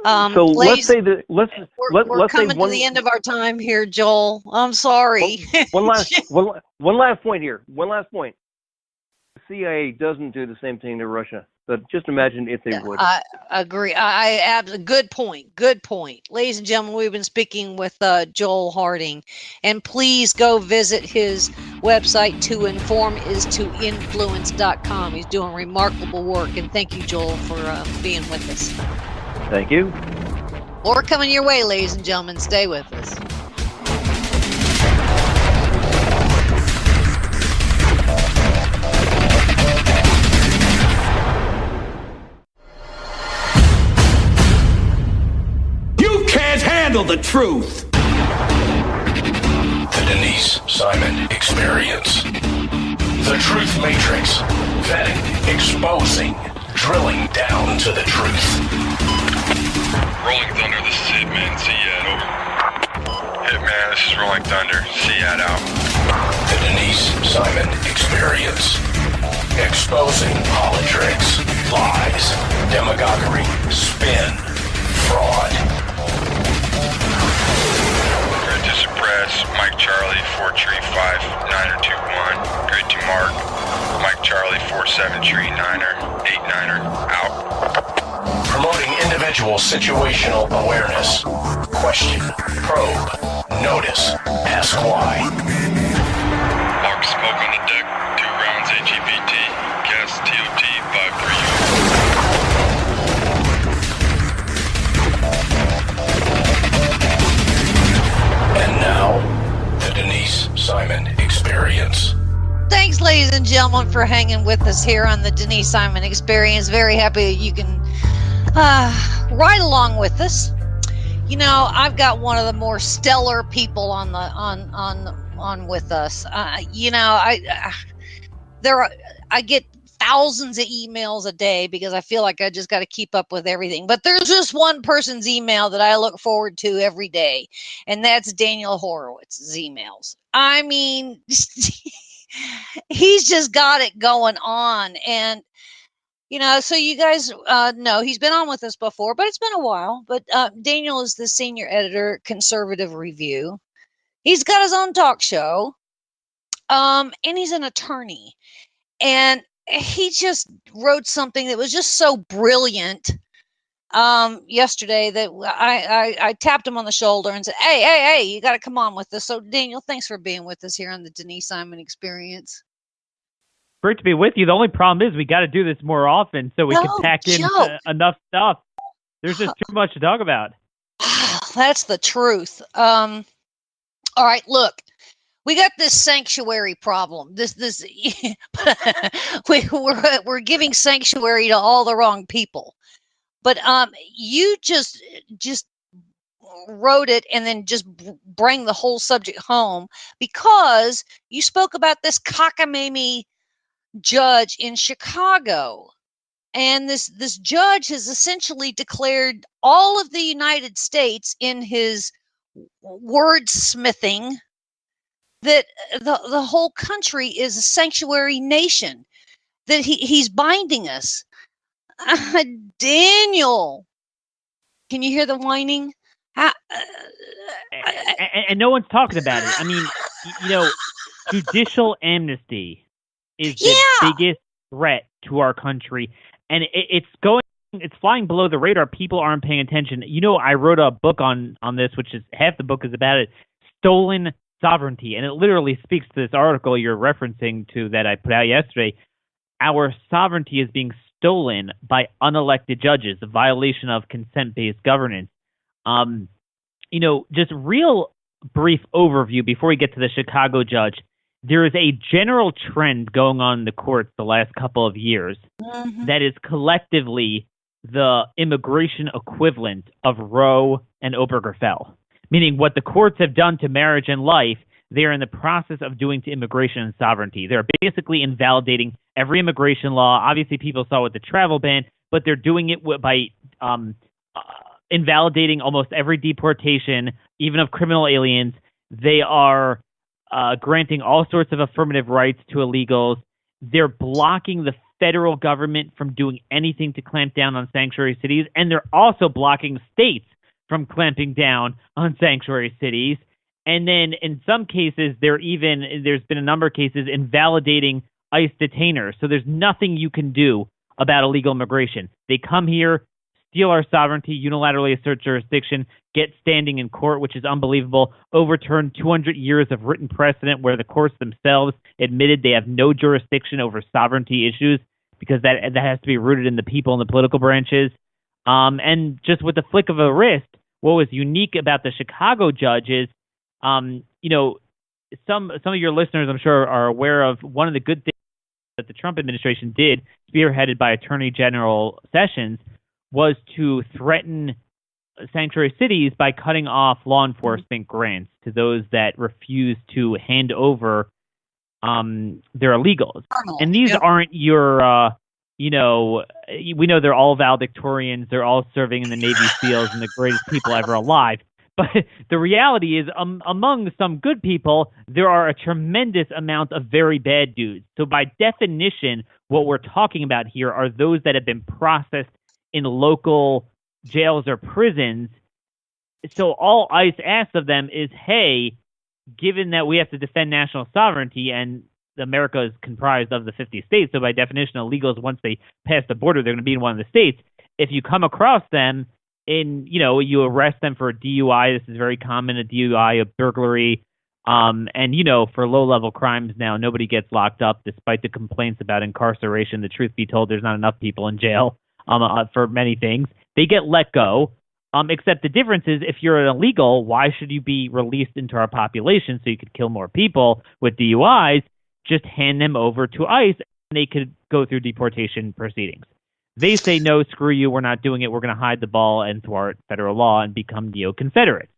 So let's say that we're coming to the end of our time here, Joel. I'm sorry. One last point here. One last point. The CIA doesn't do the same thing to Russia, but just imagine if they would. I agree. Good point. Good point. Ladies and gentlemen, we've been speaking with Joel Harding, and please go visit his website, toinformistoinfluence.com. He's doing remarkable work, and thank you, Joel, for being with us. Thank you. More coming your way, ladies and gentlemen. Stay with us. You can't handle the truth. The Denise Simon Experience. The Truth Matrix. Vetting, exposing, drilling down to the truth. Rolling Thunder, this is Hitman. Seat over. Hitman, this is Rolling Thunder. Seat out. The Denise Simon Experience. Exposing politics, lies, demagoguery, spin, fraud. Grid to suppress. Mike Charlie, 4 tree 5, 9er 2-1. Grid to mark. Mike Charlie, 4-7 tree 9er, 8-9er, out. Promoting individual situational awareness. Question, probe, notice, ask why. Mark smoke on the deck, 2 rounds HEPT, gas TOT 5-3. Thanks, ladies and gentlemen, for hanging with us here on the Denise Simon Experience. Very happy that you can ride along with us. You know, I've got one of the more stellar people on with us. You know, I get thousands of emails a day because I feel like I just got to keep up with everything. But there's just one person's email that I look forward to every day, and that's Daniel Horowitz's emails. I mean, he's just got it going on. And, you know, so you guys know he's been on with us before, but it's been a while. But Daniel is the senior editor, Conservative Review. He's got his own talk show, and he's an attorney. And he just wrote something that was just so brilliant yesterday that I tapped him on the shoulder and said, hey, you got to come on with this. So, Daniel, thanks for being with us here on the Denise Simon Experience. Great to be with you. The only problem is we got to do this more often so we can pack in enough stuff. There's just too much to talk about. That's the truth. All right, look. We got this sanctuary problem. We're giving sanctuary to all the wrong people. But you just wrote it and then just bring the whole subject home because you spoke about this cockamamie judge in Chicago. And this judge has essentially declared all of the United States in his wordsmithing that the whole country is a sanctuary nation, that he's binding us. Daniel, can you hear the whining? And no one's talking about it. I mean, you know, judicial amnesty is the biggest threat to our country. And it's flying below the radar. People aren't paying attention. You know, I wrote a book on this, which is half the book is about it, Stolen Sovereignty. And it literally speaks to this article you're referencing to that I put out yesterday. Our sovereignty is being stolen by unelected judges, a violation of consent-based governance. You know, just real brief overview before we get to the Chicago judge. There is a general trend going on in the courts the last couple of years that is collectively the immigration equivalent of Roe and Obergefell, meaning what the courts have done to marriage and life, they are in the process of doing to immigration and sovereignty. They're basically invalidating every immigration law. Obviously, people saw with the travel ban, but they're doing it by invalidating almost every deportation, even of criminal aliens. They are granting all sorts of affirmative rights to illegals. They're blocking the federal government from doing anything to clamp down on sanctuary cities, and they're also blocking states from clamping down on sanctuary cities. And then in some cases, there's been a number of cases invalidating ICE detainers. So there's nothing you can do about illegal immigration. They come here, steal our sovereignty, unilaterally assert jurisdiction, get standing in court, which is unbelievable, overturn 200 years of written precedent where the courts themselves admitted they have no jurisdiction over sovereignty issues because that has to be rooted in the people and the political branches. And just with the flick of a wrist, what was unique about the Chicago judge is, you know, some of your listeners, I'm sure, are aware of one of the good things that the Trump administration did, spearheaded by Attorney General Sessions, was to threaten sanctuary cities by cutting off law enforcement grants to those that refuse to hand over their illegals. And these aren't your, you know, we know they're all valedictorians. They're all serving in the Navy SEALs and the greatest people ever alive. But the reality is, among some good people, there are a tremendous amount of very bad dudes. So by definition, what we're talking about here are those that have been processed in local jails or prisons. So all ICE asks of them is, hey, given that we have to defend national sovereignty and America is comprised of the 50 states, so by definition, illegals, once they pass the border, they're going to be in one of the states. If you come across them, you know, you arrest them for a DUI. This is very common, a DUI, a burglary. And, you know, for low-level crimes now, nobody gets locked up despite the complaints about incarceration. The truth be told, there's not enough people in jail for many things. They get let go, except the difference is if you're an illegal, why should you be released into our population so you could kill more people with DUIs? just hand them over to ICE and they could go through deportation proceedings. They say, no, screw you, we're not doing it. We're going to hide the ball and thwart federal law and become neo-Confederates.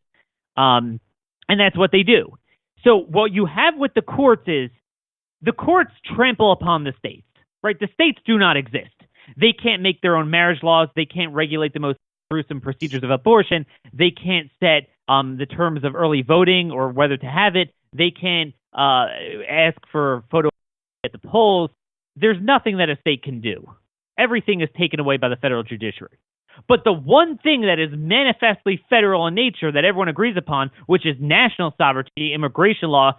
And that's what they do. So what you have with the courts is the courts trample upon the states, right? The states do not exist. They can't make their own marriage laws. They can't regulate the most gruesome procedures of abortion. They can't set the terms of early voting or whether to have it. They can't ask for photo at the polls. There's nothing that a state can do. Everything is taken away by the federal judiciary. But the one thing that is manifestly federal in nature that everyone agrees upon, which is national sovereignty, immigration law,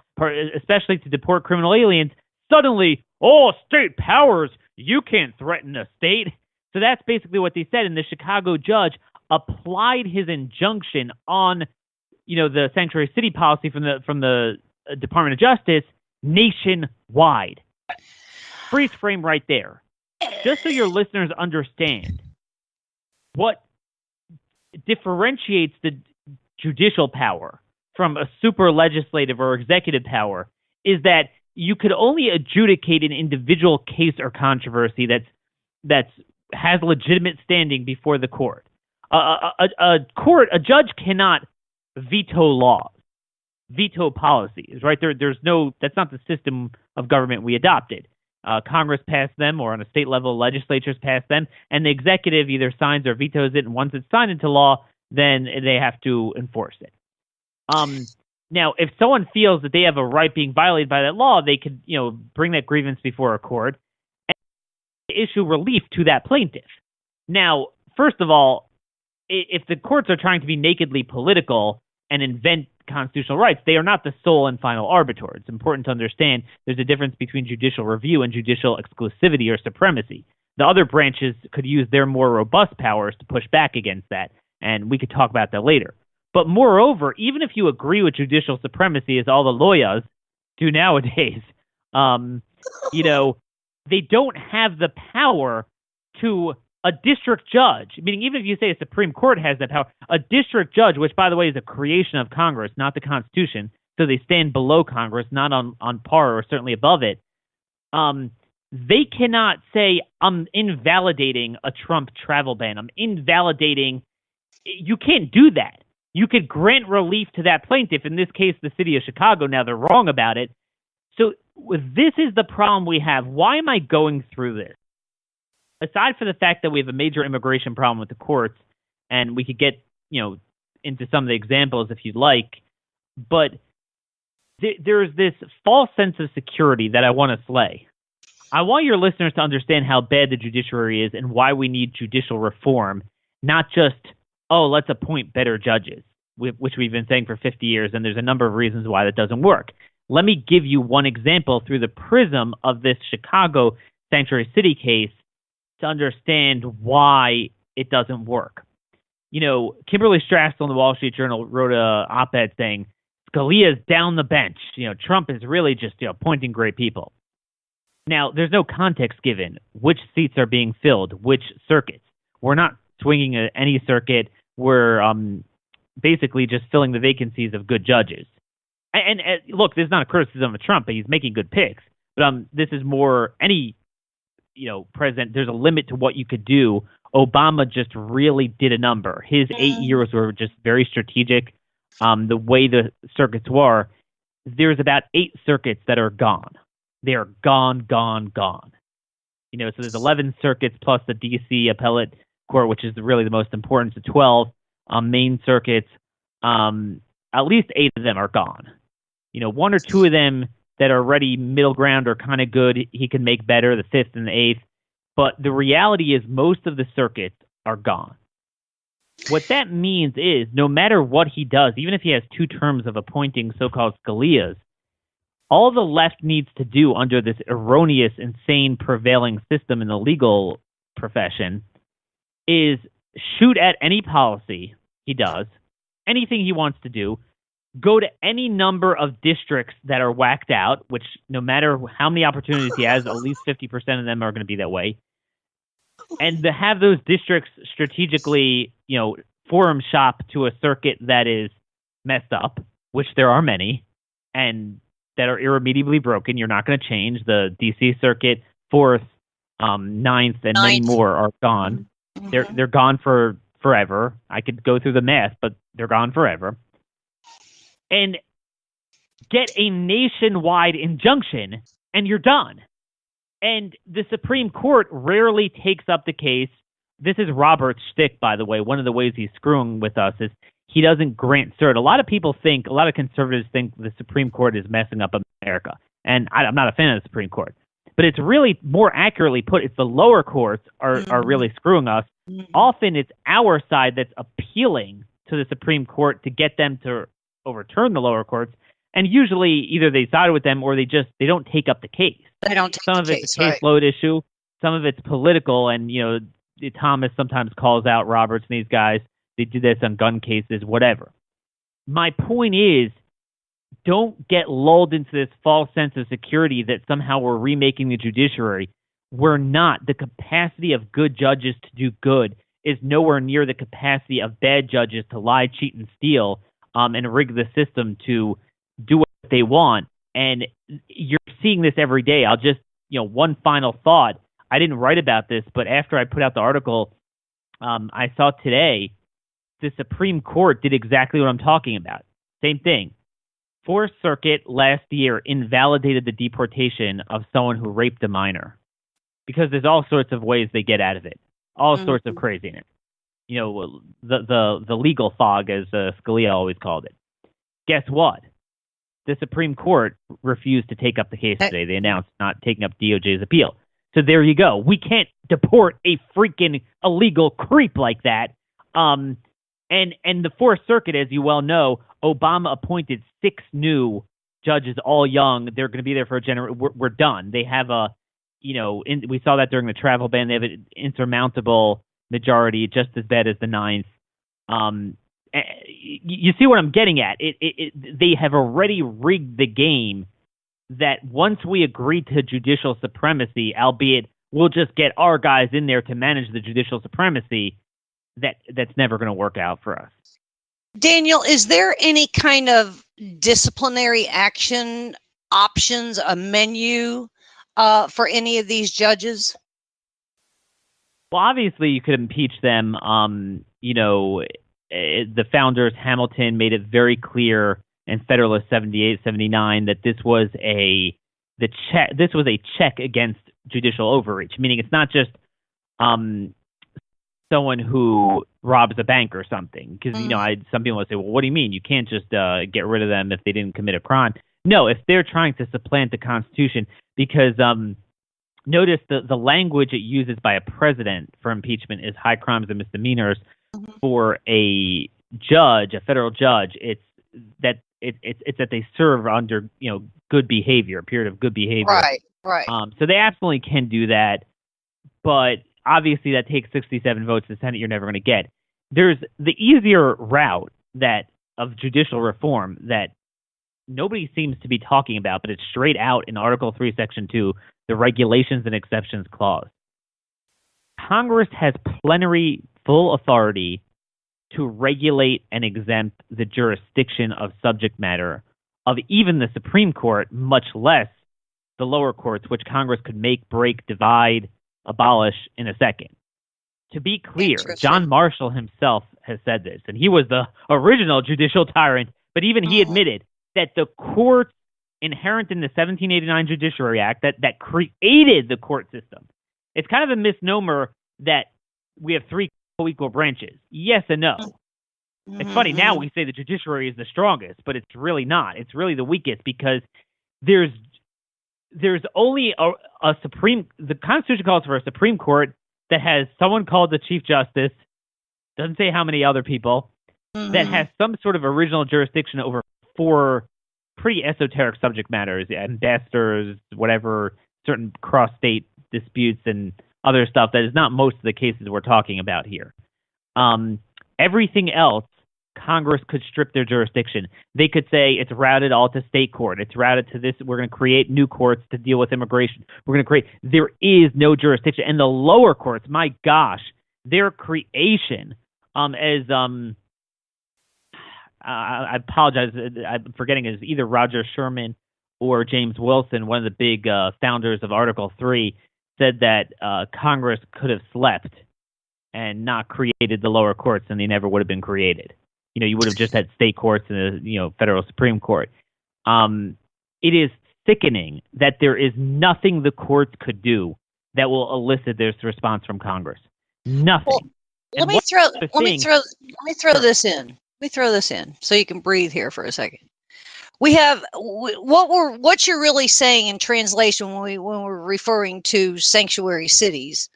especially to deport criminal aliens, suddenly, state powers, you can't threaten a state. So that's basically what they said, and the Chicago judge applied his injunction on, the sanctuary city policy from the Department of Justice nationwide. Freeze frame right there. Just so your listeners understand, what differentiates the judicial power from a super legislative or executive power is that you could only adjudicate an individual case or controversy that has legitimate standing before the court. A judge cannot veto laws, veto policies, right? That's not the system of government we adopted. Congress passed them, or on a state level, legislatures passed them, and the executive either signs or vetoes it, and once it's signed into law, then they have to enforce it. Now, if someone feels that they have a right being violated by that law, they could, bring that grievance before a court and issue relief to that plaintiff. Now, first of all, if the courts are trying to be nakedly political and invent constitutional rights, they are not the sole and final arbiter. It's important to understand there's a difference between judicial review and judicial exclusivity or supremacy. The other branches could use their more robust powers to push back against that, and we could talk about that later. But moreover, even if you agree with judicial supremacy, as all the lawyers do nowadays, they don't have the power to a district judge, meaning even if you say a Supreme Court has that power, a district judge, which, by the way, is a creation of Congress, not the Constitution, so they stand below Congress, not on par or certainly above it, they cannot say, I'm invalidating a Trump travel ban. I'm invalidating. You can't do that. You could grant relief to that plaintiff, in this case, the city of Chicago. Now they're wrong about it. So this is the problem we have. Why am I going through this? Aside from the fact that we have a major immigration problem with the courts, and we could get, into some of the examples if you'd like, but there's this false sense of security that I want to slay. I want your listeners to understand how bad the judiciary is and why we need judicial reform, not just, let's appoint better judges, which we've been saying for 50 years, and there's a number of reasons why that doesn't work. Let me give you one example through the prism of this Chicago sanctuary city case to understand why it doesn't work. Kimberly Strassel in the Wall Street Journal wrote a op-ed saying, Scalia's down the bench. Trump is really just, appointing great people. Now, there's no context given which seats are being filled, which circuits. We're not swinging any circuit. We're basically just filling the vacancies of good judges. And look, this is not a criticism of Trump, but he's making good picks. But this is more any president, there's a limit to what you could do. Obama just really did a number. His 8 years were just very strategic. The way the circuits were, there's about 8 circuits that are gone. They are gone. So there's 11 circuits plus the D.C. appellate court, which is really the most important, to 12 main circuits. At least 8 of them are gone. 1 or 2 of them that are already middle ground or kind of good, he can make better, the 5th and the 8th. But the reality is most of the circuits are gone. What that means is no matter what he does, even if he has 2 terms of appointing so-called Scalias, all the left needs to do under this erroneous, insane, prevailing system in the legal profession is shoot at any policy he does, anything he wants to do, go to any number of districts that are whacked out, which no matter how many opportunities he has, at least 50% of them are going to be that way, and to have those districts strategically, forum shop to a circuit that is messed up, which there are many, and that are irremediably broken. You're not going to change. The D.C. Circuit, 4th, 9th, and many more are gone. Mm-hmm. They're gone for forever. I could go through the math, but they're gone forever. And get a nationwide injunction, and you're done. And the Supreme Court rarely takes up the case. This is Robert's shtick, by the way. One of the ways he's screwing with us is he doesn't grant cert. A lot of conservatives think the Supreme Court is messing up America. And I'm not a fan of the Supreme Court. But it's really, more accurately put, it's the lower courts are really screwing us. Often it's our side that's appealing to the Supreme Court to get them to overturn the lower courts. And usually either they side with them or they don't take up the case. They don't take some the of it's case, a caseload issue. Some of it's political. And, Thomas sometimes calls out Roberts and these guys. They do this on gun cases, whatever. My point is, don't get lulled into this false sense of security that somehow we're remaking the judiciary. We're not. The capacity of good judges to do good is nowhere near the capacity of bad judges to lie, cheat, and steal, and rig the system to do what they want. And you're seeing this every day. I'll just, one final thought. I didn't write about this, but after I put out the article, I saw today the Supreme Court did exactly what I'm talking about. Same thing. 4th Circuit last year invalidated the deportation of someone who raped a minor because there's all sorts of ways they get out of it, all sorts of craziness. The legal fog, as Scalia always called it. Guess what? The Supreme Court refused to take up the case today. They announced not taking up DOJ's appeal. So there you go. We can't deport a freaking illegal creep like that. And the 4th Circuit, as you well know, Obama appointed 6 new judges, all young. They're going to be there for a generation. We're done. They have we saw that during the travel ban. They have an insurmountable majority, just as bad as the 9th. You see what I'm getting at? They have already rigged the game that once we agree to judicial supremacy, albeit we'll just get our guys in there to manage the judicial supremacy, that's never going to work out for us. Daniel, is there any kind of disciplinary action options, a menu for any of these judges? Well, obviously you could impeach them. The founders, Hamilton, made it very clear in Federalist 78, 79 that this was a check against judicial overreach, meaning it's not just someone who robs a bank or something. Because, some people will say, well, what do you mean? You can't just get rid of them if they didn't commit a crime. No, if they're trying to supplant the Constitution, because notice the language it uses by a president for impeachment is high crimes and misdemeanors. For a judge, a federal judge, it's that they serve under good behavior, a period of good behavior. Right. So they absolutely can do that, but obviously that takes 67 votes in the Senate. You're never going to get. There's the easier route of judicial reform that nobody seems to be talking about, but it's straight out in Article 3, Section 2, the Regulations and Exceptions Clause. Congress has plenary full authority to regulate and exempt the jurisdiction of subject matter of even the Supreme Court, much less the lower courts, which Congress could make, break, divide, abolish in a second. To be clear, John Marshall himself has said this, and he was the original judicial tyrant, but even he admitted that the courts inherent in the 1789 Judiciary Act that created the court system. It's kind of a misnomer that we have 3 equal branches. Yes and no. It's funny, now we say the judiciary is the strongest, but it's really not. It's really the weakest because there's only a Supreme... The Constitution calls for a Supreme Court that has someone called the Chief Justice, doesn't say how many other people, that has some sort of original jurisdiction over 4 pretty esoteric subject matters, ambassadors, whatever, certain cross-state disputes and other stuff that is not most of the cases we're talking about here. Everything else, Congress could strip their jurisdiction. They could say it's routed all to state court. It's routed to this. We're going to create new courts to deal with immigration. We're going to create. There is no jurisdiction. And the lower courts, my gosh, their creation I apologize. I'm forgetting is either Roger Sherman or James Wilson, one of the big founders of Article 3, said that Congress could have slept and not created the lower courts, and they never would have been created. You would have just had state courts and the federal Supreme Court. It is sickening that there is nothing the courts could do that will elicit this response from Congress. Nothing. Well, let me throw this in. Let me throw this in so you can breathe here for a second. We have what you're really saying in translation when we're referring to sanctuary cities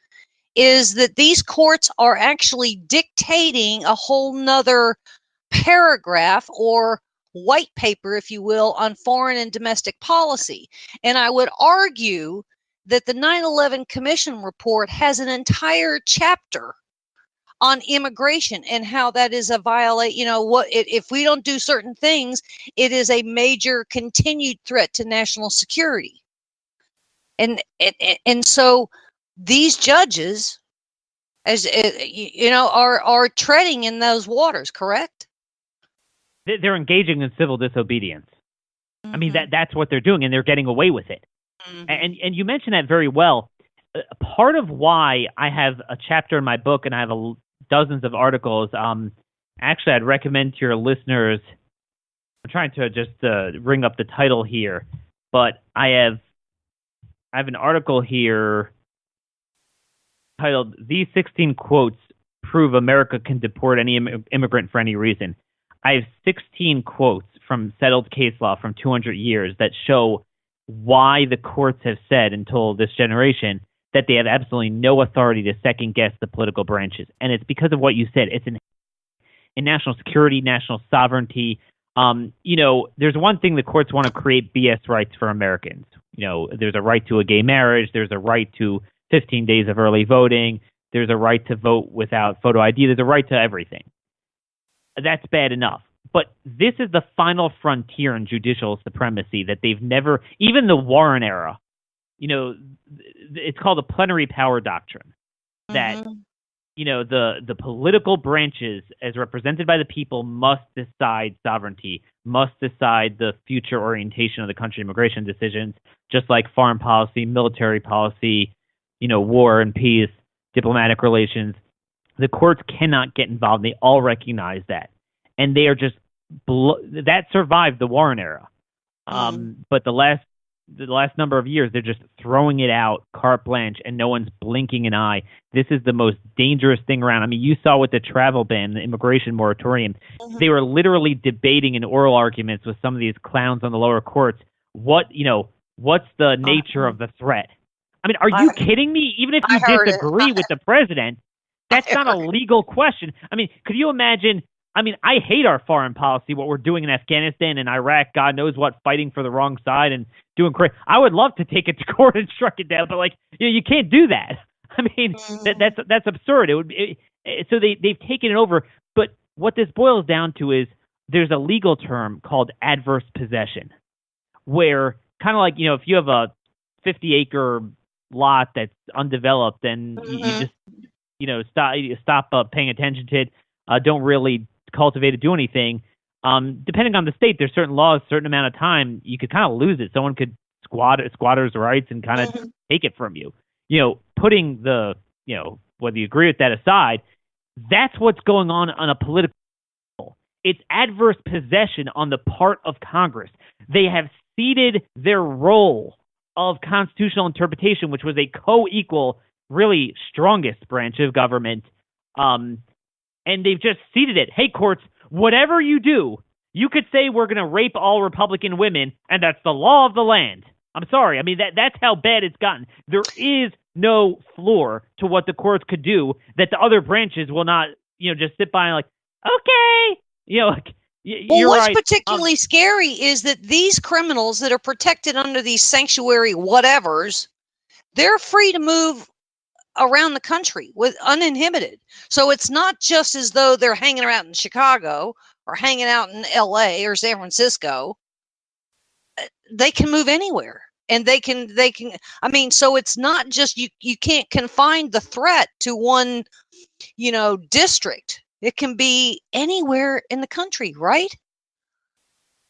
is that these courts are actually dictating a whole nother paragraph or white paper, if you will, on foreign and domestic policy. And I would argue that the 9/11 Commission report has an entire chapter on immigration and how that is a if we don't do certain things, it is a major continued threat to national security. And so these judges, as are treading in those waters, correct? They're engaging in civil disobedience. Mm-hmm. I mean, that's what they're doing, and they're getting away with it. Mm-hmm. And you mentioned that very well. Part of why I have a chapter in my book, and I have dozens of articles. Actually, I'd recommend to your listeners. I'm trying to just ring up the title here, but I have an article here titled "These 16 Quotes Prove America Can Deport Any Immigrant for Any Reason." I have 16 quotes from settled case law from 200 years that show why the courts have said until this generation that they have absolutely no authority to second-guess the political branches. And it's because of what you said. It's in national security, national sovereignty. There's one thing the courts want to create BS rights for Americans. There's a right to a gay marriage. There's a right to 15 days of early voting. There's a right to vote without photo ID. There's a right to everything. That's bad enough. But this is the final frontier in judicial supremacy that they've never, even the Warren era, it's called the plenary power doctrine, that, the political branches as represented by the people must decide sovereignty, must decide the future orientation of the country, immigration decisions, just like foreign policy, military policy, war and peace, diplomatic relations. The courts cannot get involved. They all recognize that. And they are just, that survived the Warren era. But the last number of years, they're just throwing it out carte blanche, and no one's blinking an eye. This is the most dangerous thing around. I mean, you saw with the travel ban, the immigration moratorium, they were literally debating in oral arguments with some of these clowns on the lower courts. What's the nature of the threat? I mean, are you kidding me? Even if you disagree with the president, that's not a legal question. I mean, could you imagine? I mean, I hate our foreign policy, what we're doing in Afghanistan and Iraq, God knows what, fighting for the wrong side and doing crazy. I would love to take it to court and strike it down, but you can't do that. I mean, that's absurd. So they've taken it over. But what this boils down to is there's a legal term called adverse possession, where kind of like, if you have a 50-acre lot that's undeveloped, then you just stop paying attention to it. Don't really cultivate it, do anything. Depending on the state, there's certain laws, certain amount of time, you could kind of lose it. Someone could squatters' rights and kind of take it from you. Putting the, whether you agree with that aside, that's what's going on a political level. It's adverse possession on the part of Congress. They have ceded their role of constitutional interpretation, which was a co-equal, really strongest branch of government, and they've just ceded it. Hey, courts, whatever you do, you could say we're going to rape all Republican women, and that's the law of the land. I'm sorry. I mean, that's how bad it's gotten. There is no floor to what the courts could do that the other branches will not, just sit by and okay. You're what's right. particularly scary is that these criminals that are protected under these sanctuary whatevers, they're free to move around the country with uninhibited. So it's not just as though they're hanging around in Chicago or hanging out in LA or San Francisco. They can move anywhere, and they can, I mean, so it's not just, you can't confine the threat to one, district. It can be anywhere in the country, right?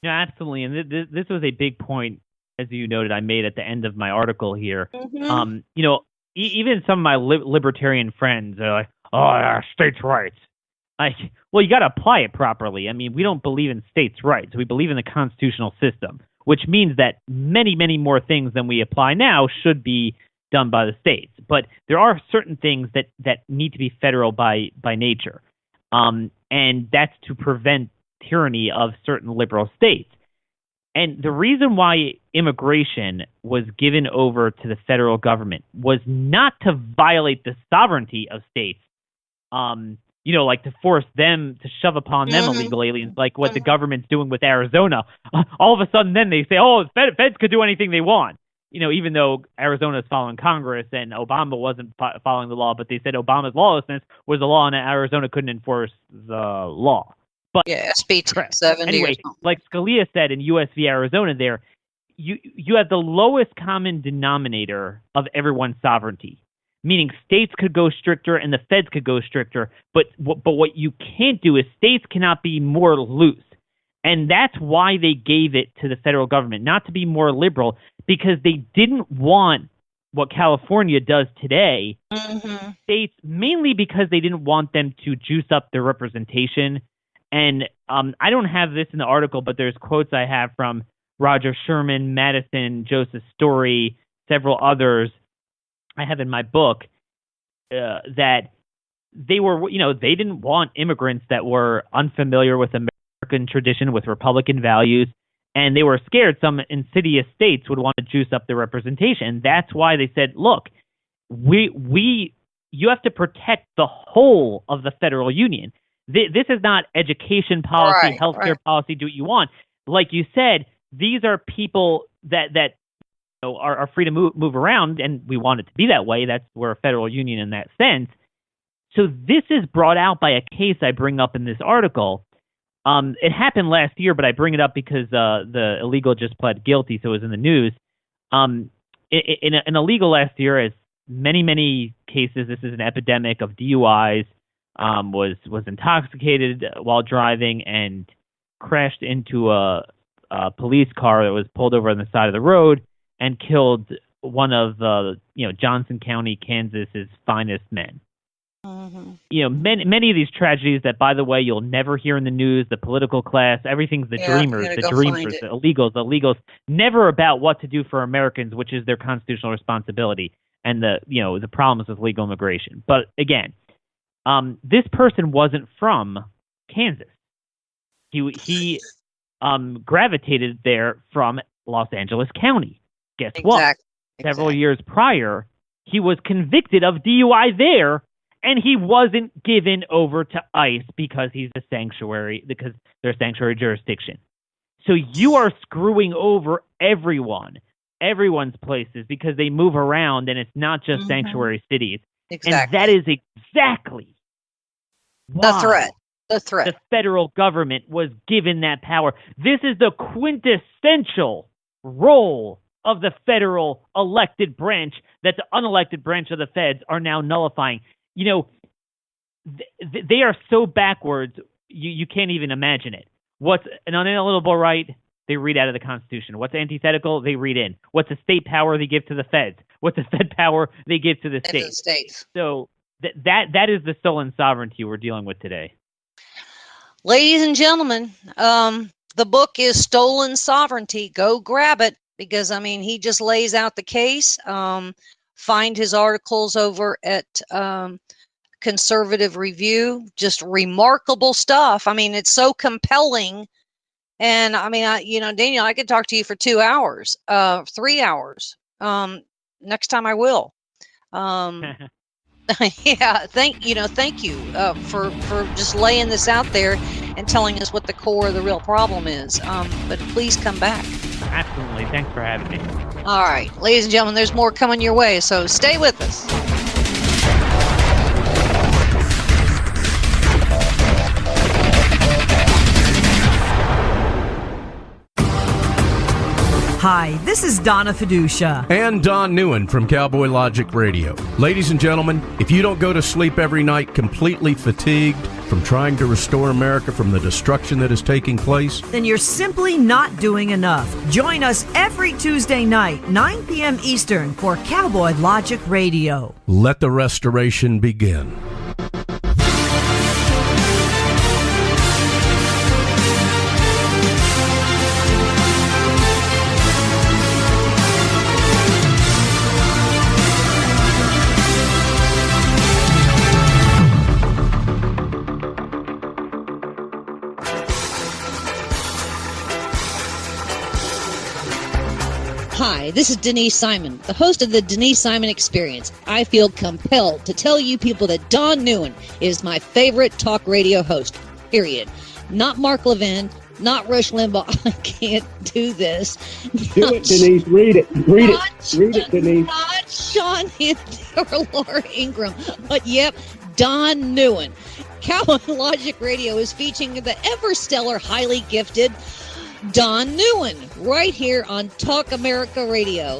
Yeah, absolutely. And this was a big point as you noted, I made at the end of my article here. Mm-hmm. Even some of my libertarian friends are like, "Oh, states' rights." Well, you got to apply it properly. I mean, we don't believe in states' rights. We believe in the constitutional system, which means that many, many more things than we apply now should be done by the states. But there are certain things that need to be federal by nature, and that's to prevent tyranny of certain liberal states. And the reason why immigration was given over to the federal government was not to violate the sovereignty of states, like to force them to shove upon them illegal aliens, like what the government's doing with Arizona. All of a sudden, then they say, "Oh, the feds could do anything they want." Even though Arizona is following Congress and Obama wasn't following the law, but they said Obama's lawlessness was a law and Arizona couldn't enforce the law. But yeah, SB 70. Anyway, like Scalia said in U.S. v. Arizona, there you have the lowest common denominator of everyone's sovereignty, meaning states could go stricter and the feds could go stricter, but what you can't do is states cannot be more loose. And that's why they gave it to the federal government, not to be more liberal, because they didn't want what California does today, states, mainly because they didn't want them to juice up their representation. And I don't have this in the article, but there's quotes I have from Roger Sherman, Madison, Joseph Story, several others I have in my book, that they were, they didn't want immigrants that were unfamiliar with American tradition, with Republican values, and they were scared some insidious states would want to juice up their representation. That's why they said, look, you have to protect the whole of the federal union. This is not education policy, healthcare policy, do what you want. Like you said, these are people that are free to move around, and we want it to be that way. That's we're a federal union in that sense. So this is brought out by a case I bring up in this article. It happened last year, but I bring it up because the illegal just pled guilty, so it was in the news. In an illegal last year, as many cases, this is an epidemic of DUIs. Was intoxicated while driving and crashed into a police car that was pulled over on the side of the road and killed one of Johnson County, Kansas's finest men. Many of these tragedies that, by the way, you'll never hear in the news, the political class, everything's the dreamers, the illegals, never about what to do for Americans, which is their constitutional responsibility, and the problems with legal immigration. But again, this person wasn't from Kansas. He gravitated there from Los Angeles County. Guess what? Several years prior, he was convicted of DUI there, and he wasn't given over to ICE because he's because they're a sanctuary jurisdiction. So you are screwing over everyone's places because they move around, and it's not just sanctuary cities. And that is exactly why the threat. The federal government was given that power. This is the quintessential role of the federal elected branch that the unelected branch of the feds are now nullifying. They are so backwards, you can't even imagine it. What's an unalienable right? They read out of the Constitution. What's antithetical? They read in. What's a state power? They give to the feds. What's a fed power? They give to the states. So that is the stolen sovereignty we're dealing with today. Ladies and gentlemen, the book is Stolen Sovereignty. Go grab it because, he just lays out the case. Find his articles over at Conservative Review. Just remarkable stuff. It's so compelling. And Daniel, I could talk to you for 2 hours, 3 hours. Next time I will. Yeah, thank you for just laying this out there and telling us what the core of the real problem is. But please come back. Absolutely. Thanks for having me. All right, ladies and gentlemen, there's more coming your way, so stay with us. Hi, this is Donna Fiducia. And Don Newen from Cowboy Logic Radio. Ladies and gentlemen, if you don't go to sleep every night completely fatigued, from trying to restore America from the destruction that is taking place? Then you're simply not doing enough. Join us every Tuesday night, 9 p.m. Eastern, for Cowboy Logic Radio. Let the restoration begin. Hi, this is Denise Simon, the host of the Denise Simon Experience. I feel compelled to tell you people that Don Newen is my favorite talk radio host, period. Not Mark Levin, not Rush Limbaugh. I can't do this. Do it, Denise. Read it. Read it, Denise. Not Sean Hannity or Laura Ingraham, but yep, Don Newen. Cowboy Logic Radio is featuring the ever-stellar, highly gifted Don Newen, right here on Talk America Radio.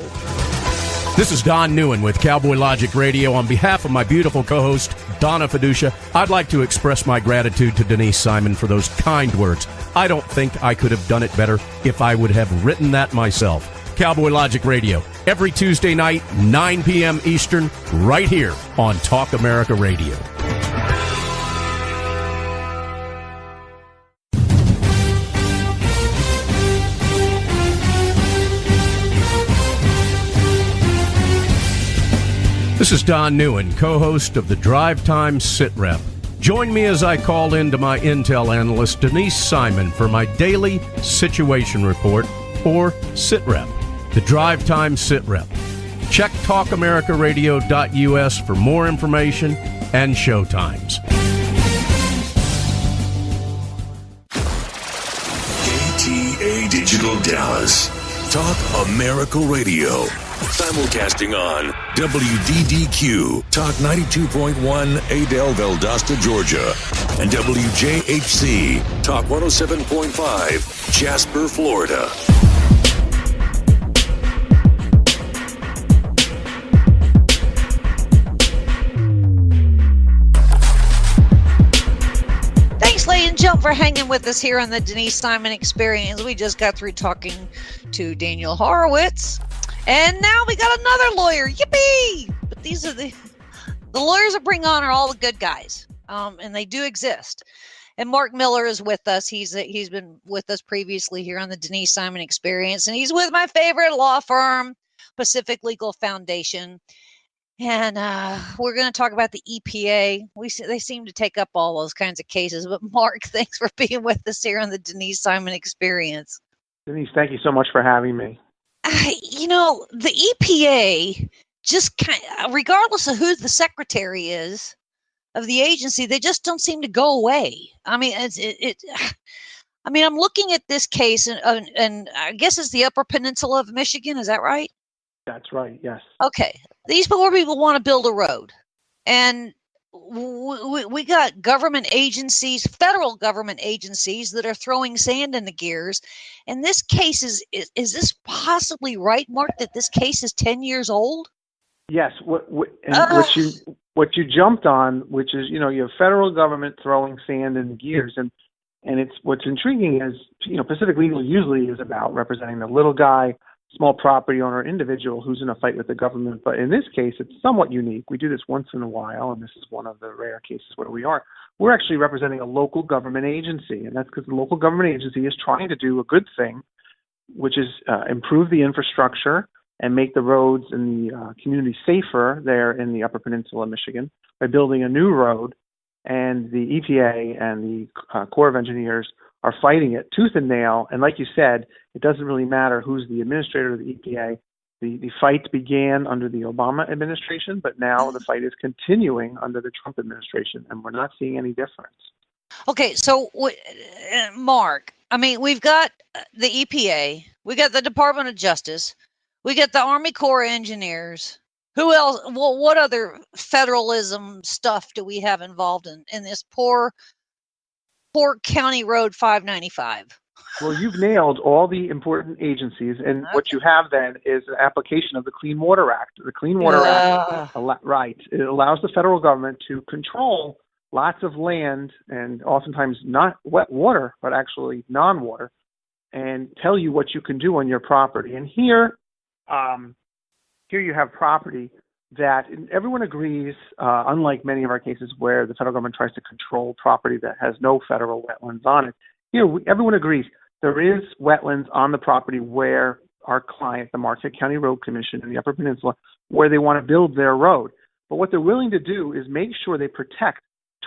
This is Don Newen with Cowboy Logic Radio. On behalf of my beautiful co-host, Donna Fiducia, I'd like to express my gratitude to Denise Simon for those kind words. I don't think I could have done it better if I would have written that myself. Cowboy Logic Radio, every Tuesday night, 9 p.m. Eastern, right here on Talk America Radio. This is Don Newen, co-host of the Drive Time Sit Rep. Join me as I call in to my Intel analyst, Denise Simon, for my daily situation report, or Sit Rep, the Drive Time Sit Rep. Check talkamericaradio.us for more information and show times. KTA Digital Dallas. Talk America Radio. Simulcasting on WDDQ, Talk 92.1, Adel, Valdosta, Georgia, and WJHC, Talk 107.5, Jasper, Florida. Thanks, ladies and gentlemen, for hanging with us here on the Denise Simon Experience. We just got through talking to Daniel Horowitz. And now we got another lawyer. Yippee! But these are the lawyers that bring on are all the good guys. And they do exist. And Mark Miller is with us. He's been with us previously here on the Denise Simon Experience. And he's with my favorite law firm, Pacific Legal Foundation. And we're going to talk about the EPA. They seem to take up all those kinds of cases. But Mark, thanks for being with us here on the Denise Simon Experience. Denise, thank you so much for having me. The EPA just regardless of who the secretary is of the agency, they just don't seem to go away. I mean, I'm looking at this case, and I guess it's the Upper Peninsula of Michigan. Is that right? That's right. Yes. Okay. These poor people want to build a road, and we got government agencies, federal government agencies that are throwing sand in the gears. And this case is this possibly right, Mark, that this case is 10 years old? Yes. What you jumped on, which is, you have federal government throwing sand in the gears. And it's what's intriguing is, Pacific Legal usually is about representing the little guy, small property owner, individual who's in a fight with the government. But in this case, it's somewhat unique. We do this once in a while, and this is one of the rare cases where we're actually representing a local government agency. And that's because the local government agency is trying to do a good thing, which is improve the infrastructure and make the roads in the community safer there in the Upper Peninsula of Michigan by building a new road. And the EPA and the Corps of Engineers are fighting it tooth and nail. And like you said, it doesn't really matter who's the administrator of the EPA. The fight began under the Obama administration, but now the fight is continuing under the Trump administration, and we're not seeing any difference. Okay, so Mark, we've got the EPA, we got the Department of Justice, we got the Army Corps of Engineers. Who else? Well, what other federalism stuff do we have involved in this poor County Road 595? Well, you've nailed all the important agencies, and okay. What you have then is an application of the Clean Water Act. The Clean Water Act, right? It allows the federal government to control lots of land and oftentimes not wet water, but actually non-water, and tell you what you can do on your property. And here you have property that everyone agrees, unlike many of our cases where the federal government tries to control property that has no federal wetlands on it. Here, everyone agrees there is wetlands on the property where our client, the Marquette County Road Commission in the Upper Peninsula, where they want to build their road. But what they're willing to do is make sure they protect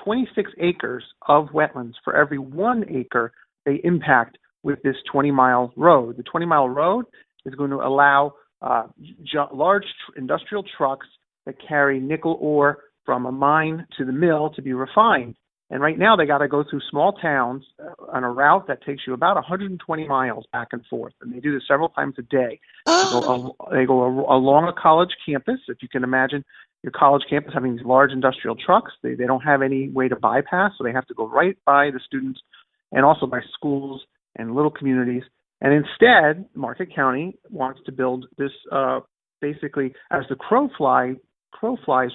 26 acres of wetlands for every 1 acre they impact with this 20-mile road. The 20-mile road is going to allow large industrial trucks that carry nickel ore from a mine to the mill to be refined. And right now they got to go through small towns on a route that takes you about 120 miles back and forth. And they do this several times a day. They go along a college campus. If you can imagine your college campus having these large industrial trucks, they don't have any way to bypass, so they have to go right by the students and also by schools and little communities. And instead, Marquette County wants to build this basically as the crow flies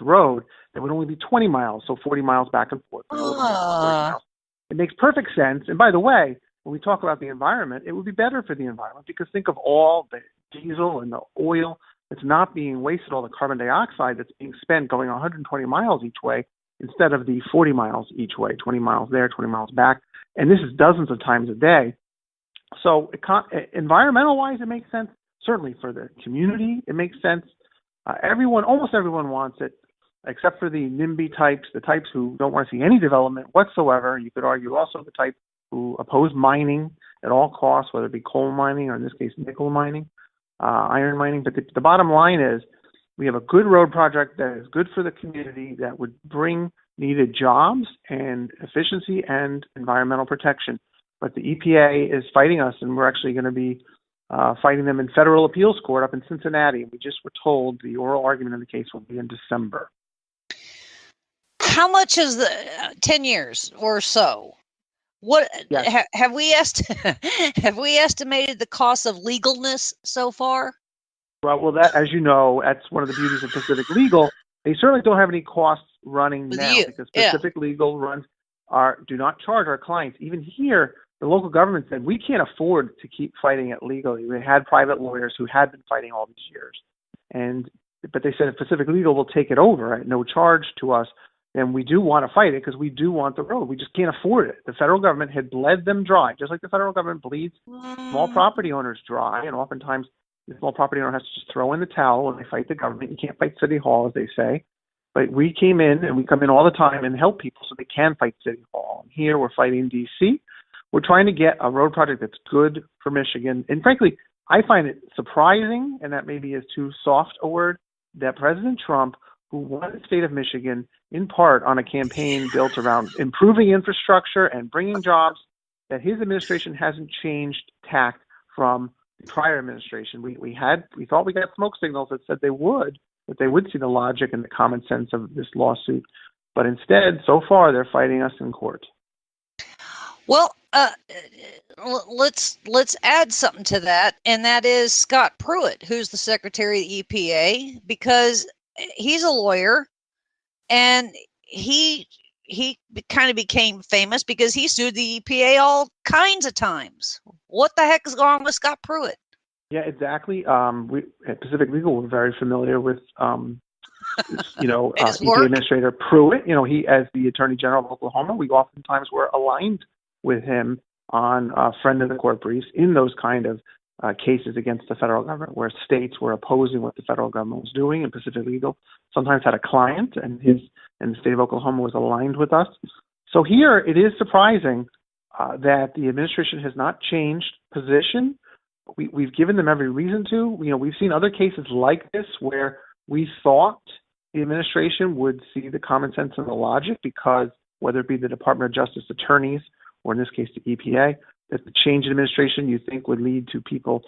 road that would only be 20 miles, so 40 miles back and forth. 40 miles. It makes perfect sense. And by the way, when we talk about the environment, it would be better for the environment because think of all the diesel and the oil that's not being wasted, all the carbon dioxide that's being spent going 120 miles each way instead of the 40 miles each way, 20 miles there, 20 miles back. And this is dozens of times a day. So environmental-wise, it makes sense. Certainly for the community, it makes sense. Almost everyone wants it, except for the NIMBY types, the types who don't want to see any development whatsoever. You could argue also the type who oppose mining at all costs, whether it be coal mining or in this case nickel mining, iron mining. But the bottom line is we have a good road project that is good for the community that would bring needed jobs and efficiency and environmental protection. But the EPA is fighting us, and we're actually going to be fighting them in federal appeals court up in Cincinnati. We just were told the oral argument in the case will be in December. How much is the 10 years or so? What yes. have we estimated the cost of legalness so far? Well, that, as you know, that's one of the beauties of Pacific Legal. They certainly don't have any costs running now because Pacific Legal do not charge our clients. Even here, the local government said we can't afford to keep fighting it legally. We had private lawyers who had been fighting all these years, but they said if Pacific Legal will take it over at no charge to us, then we do want to fight it because we do want the road. We just can't afford it. The federal government had bled them dry, just like the federal government bleeds small property owners dry, and oftentimes the small property owner has to just throw in the towel when they fight the government. You can't fight City Hall, as they say. But we came in, and we come in all the time and help people so they can fight City Hall. And here we're fighting D.C. We're trying to get a road project that's good for Michigan. And frankly, I find it surprising, and that maybe is too soft a word, that President Trump, who won the state of Michigan in part on a campaign built around improving infrastructure and bringing jobs, that his administration hasn't changed tack from the prior administration. We thought we got smoke signals that said that they would see the logic and the common sense of this lawsuit. But instead, so far, they're fighting us in court. Well, let's add something to that, and that is Scott Pruitt, who's the Secretary of the EPA, because he's a lawyer, and he kind of became famous because he sued the EPA all kinds of times. What the heck is going on with Scott Pruitt? Yeah, exactly. We at Pacific Legal, we're very familiar with, EPA Administrator Pruitt. He, as the Attorney General of Oklahoma, we oftentimes were aligned with him on friend of the court briefs in those kind of cases against the federal government, where states were opposing what the federal government was doing, and Pacific Legal sometimes had a client, and the state of Oklahoma was aligned with us. So here it is surprising that the administration has not changed position. We've given them every reason to. We've seen other cases like this where we thought the administration would see the common sense and the logic, because whether it be the Department of Justice attorneys or in this case the EPA, that the change in administration you think would lead to people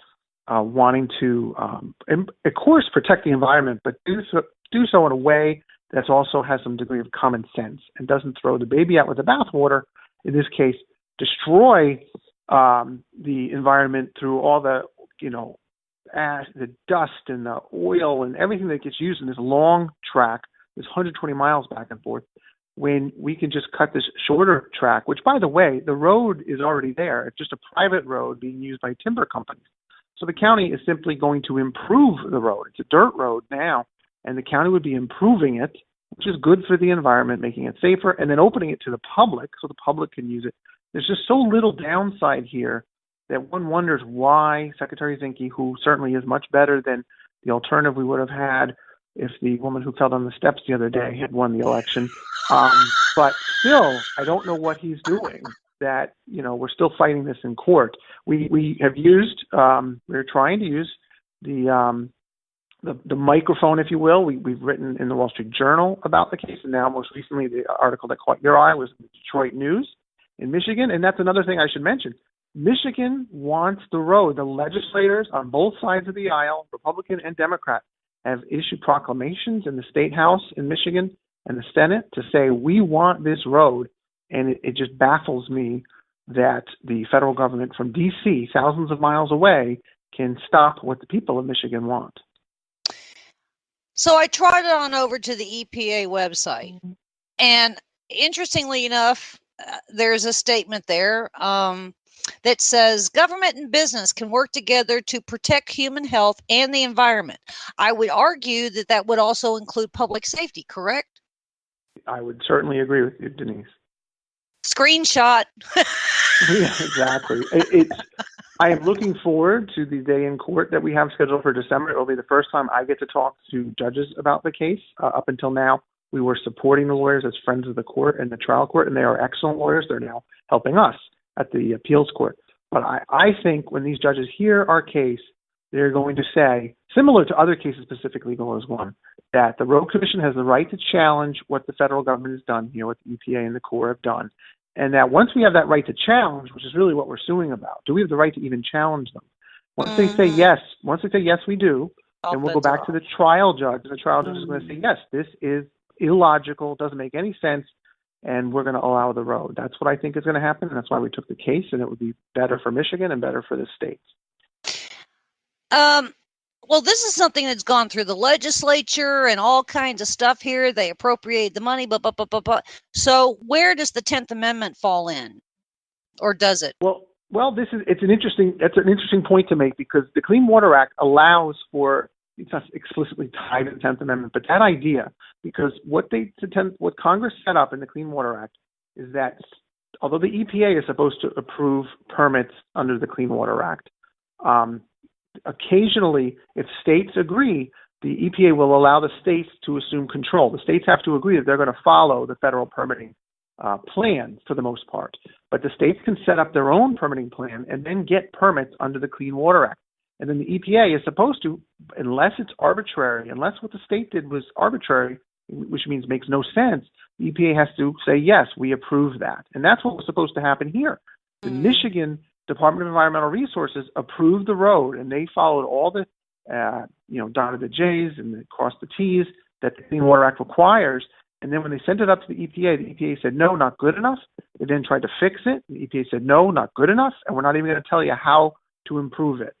wanting to, of course, protect the environment, but do so in a way that also has some degree of common sense and doesn't throw the baby out with the bathwater. In this case, destroy the environment through all the, ash, the dust and the oil and everything that gets used in this long track, this 120 miles back and forth. when we can just cut this shorter track, which, by the way, the road is already there. It's just a private road being used by timber companies. So the county is simply going to improve the road. It's a dirt road now, and the county would be improving it, which is good for the environment, making it safer, and then opening it to the public so the public can use it. There's just so little downside here that one wonders why Secretary Zinke, who certainly is much better than the alternative we would have had if the woman who fell down the steps the other day had won the election. But still, I don't know what he's doing. That, we're still fighting this in court. We have used, we're trying to use the microphone, if you will. We've written in the Wall Street Journal about the case, and now most recently the article that caught your eye was in the Detroit News in Michigan. And that's another thing I should mention. Michigan wants the road. The legislators on both sides of the aisle, Republican and Democrat, have issued proclamations in the State House in Michigan and the Senate to say, we want this road. And it just baffles me that the federal government from D.C., thousands of miles away, can stop what the people of Michigan want. So I trotted on over to the EPA website. And interestingly enough, there's a statement there that says government and business can work together to protect human health and the environment. I would argue that that would also include public safety, correct? I would certainly agree with you, Denise. Screenshot. Yeah, exactly. I am looking forward to the day in court that we have scheduled for December. It will be the first time I get to talk to judges about the case. Up until now, we were supporting the lawyers as friends of the court and the trial court, and they are excellent lawyers. They're now helping us at the appeals court. But I think when these judges hear our case, they're going to say, similar to other cases, specifically Eagle is one, that the Road Commission has the right to challenge what the federal government has done, what the EPA and the Corps have done. And that once we have that right to challenge, which is really what we're suing about, do we have the right to even challenge them? Once they say yes, we do, then we'll go back to the trial judge, and the trial judge is going to say, yes, this is illogical, doesn't make any sense, and we're going to allow the road. That's what I think is going to happen, and that's why we took the case, and it would be better for Michigan and better for the states. Well, this is something that's gone through the legislature and all kinds of stuff here. They appropriate the money, but. So where does the 10th Amendment fall in, or does it? Well, it's an interesting point to make, because the Clean Water Act allows for, it's not explicitly tied to the 10th Amendment, but that idea, because what Congress set up in the Clean Water Act is that although the EPA is supposed to approve permits under the Clean Water Act, occasionally, if states agree, the EPA will allow the states to assume control. The states have to agree that they're going to follow the federal permitting plan for the most part. But the states can set up their own permitting plan and then get permits under the Clean Water Act. And then the EPA is supposed to, unless it's arbitrary, unless what the state did was arbitrary, which means makes no sense, the EPA has to say, yes, we approve that. And that's what was supposed to happen here. The Michigan Department of Environmental Resources approved the road, and they followed all the, dotted the J's and crossed the T's that the Clean Water Act requires. And then when they sent it up to the EPA said, no, not good enough. They then tried to fix it. The EPA said, no, not good enough, and we're not even going to tell you how to improve it.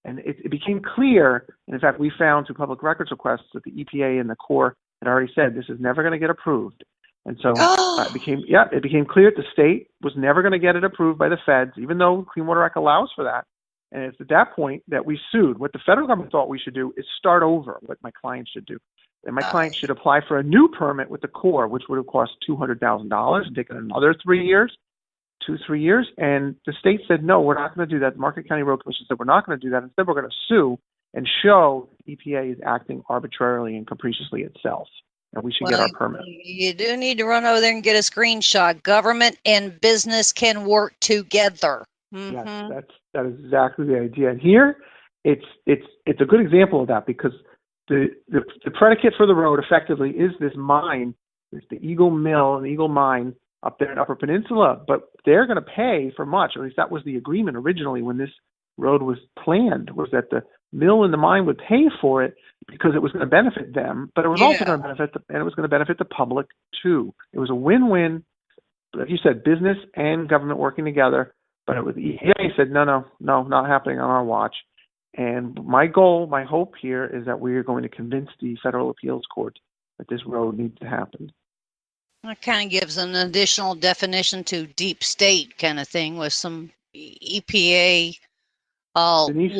And it became clear, and in fact, we found through public records requests that the EPA and the Corps had already said this is never going to get approved. And so it became clear that the state was never going to get it approved by the feds, even though the Clean Water Act allows for that. And it's at that point that we sued. What the federal government thought we should do is start over, what my client should do. And my client should apply for a new permit with the Corps, which would have cost $200,000 and taken another 3 years. And the state said, no, we're not going to do that. The Marquette County Road Commission said, we're not going to do that. Instead, we're going to sue and show the EPA is acting arbitrarily and capriciously itself. And we should get our permit. You do need to run over there and get a screenshot. Government and business can work together. Mm-hmm. That is exactly the idea. And here, it's a good example of that, because the predicate for the road effectively is this mine. It's the Eagle Mill and Eagle Mine up there in Upper Peninsula. But they're going to pay for much, or at least that was the agreement originally when this road was planned, was that the mill and the mine would pay for it because it was going to benefit them, but it was also going to benefit the public too. It was a win-win, like you said, business and government working together. But the EPA said, no, not happening on our watch. And my hope here is that we are going to convince the federal appeals court that this road needs to happen. That kind of gives an additional definition to deep state kind of thing with some EPA Denise,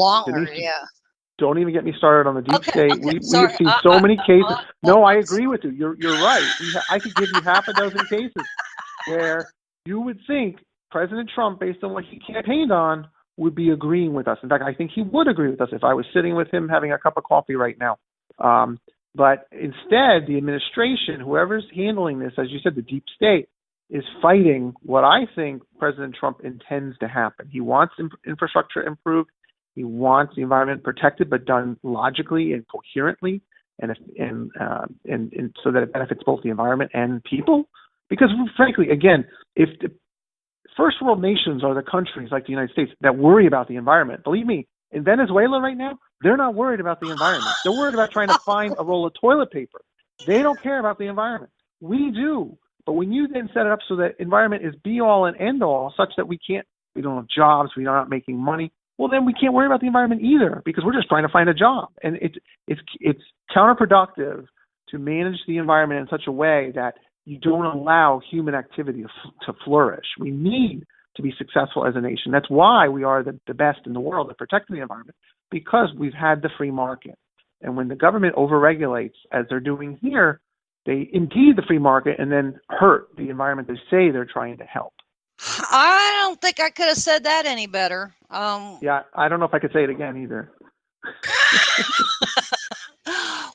don't even get me started on the deep state. We have seen so many cases. No, I agree with you. You're right. I could give you half a dozen cases where you would think President Trump, based on what he campaigned on, would be agreeing with us. In fact, I think he would agree with us if I was sitting with him having a cup of coffee right now. But instead, the administration, whoever's handling this, as you said, the deep state, is fighting what I think President Trump intends to happen. He wants infrastructure improved. He wants the environment protected, but done logically and coherently, and so that it benefits both the environment and people. Because frankly, again, if the first world nations are the countries like the United States that worry about the environment, believe me, in Venezuela right now, they're not worried about the environment. They're worried about trying to find a roll of toilet paper. They don't care about the environment. We do. But when you then set it up so that environment is be all and end all, such that we don't have jobs, we're not making money, well, then we can't worry about the environment either, because we're just trying to find a job. And it's counterproductive to manage the environment in such a way that you don't allow human activity to flourish. We need to be successful as a nation. That's why we are the best in the world at protecting the environment, because we've had the free market. And when the government overregulates, as they're doing here, they impede the free market and then hurt the environment they say they're trying to help. I don't think I could have said that any better. Yeah, I don't know if I could say it again either.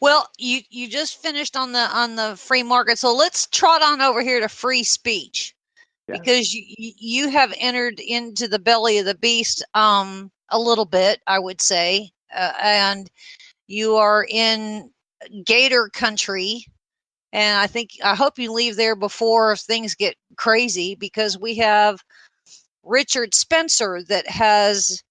Well, you just finished on the free market, so let's trot on over here to free speech, because you have entered into the belly of the beast a little bit, I would say, and you are in Gator country. And I hope you leave there before things get crazy, because we have Richard Spencer that has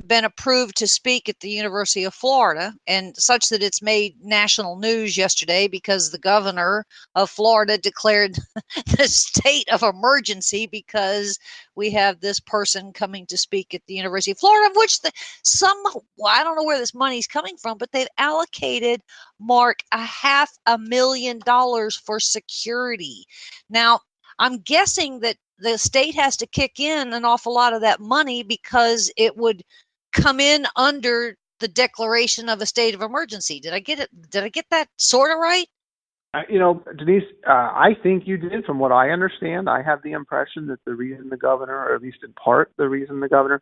been approved to speak at the University of Florida, and such that it's made national news yesterday because the governor of Florida declared the state of emergency because we have this person coming to speak at the University of Florida, of which I don't know where this money's coming from, but they've allocated Mark $500,000 for security. Now, I'm guessing that the state has to kick in an awful lot of that money because it would come in under the declaration of a state of emergency. Did I get it? Did I get that sort of right? Denise, I think you did. From what I understand, I have the impression that the reason the governor, or at least in part the reason the governor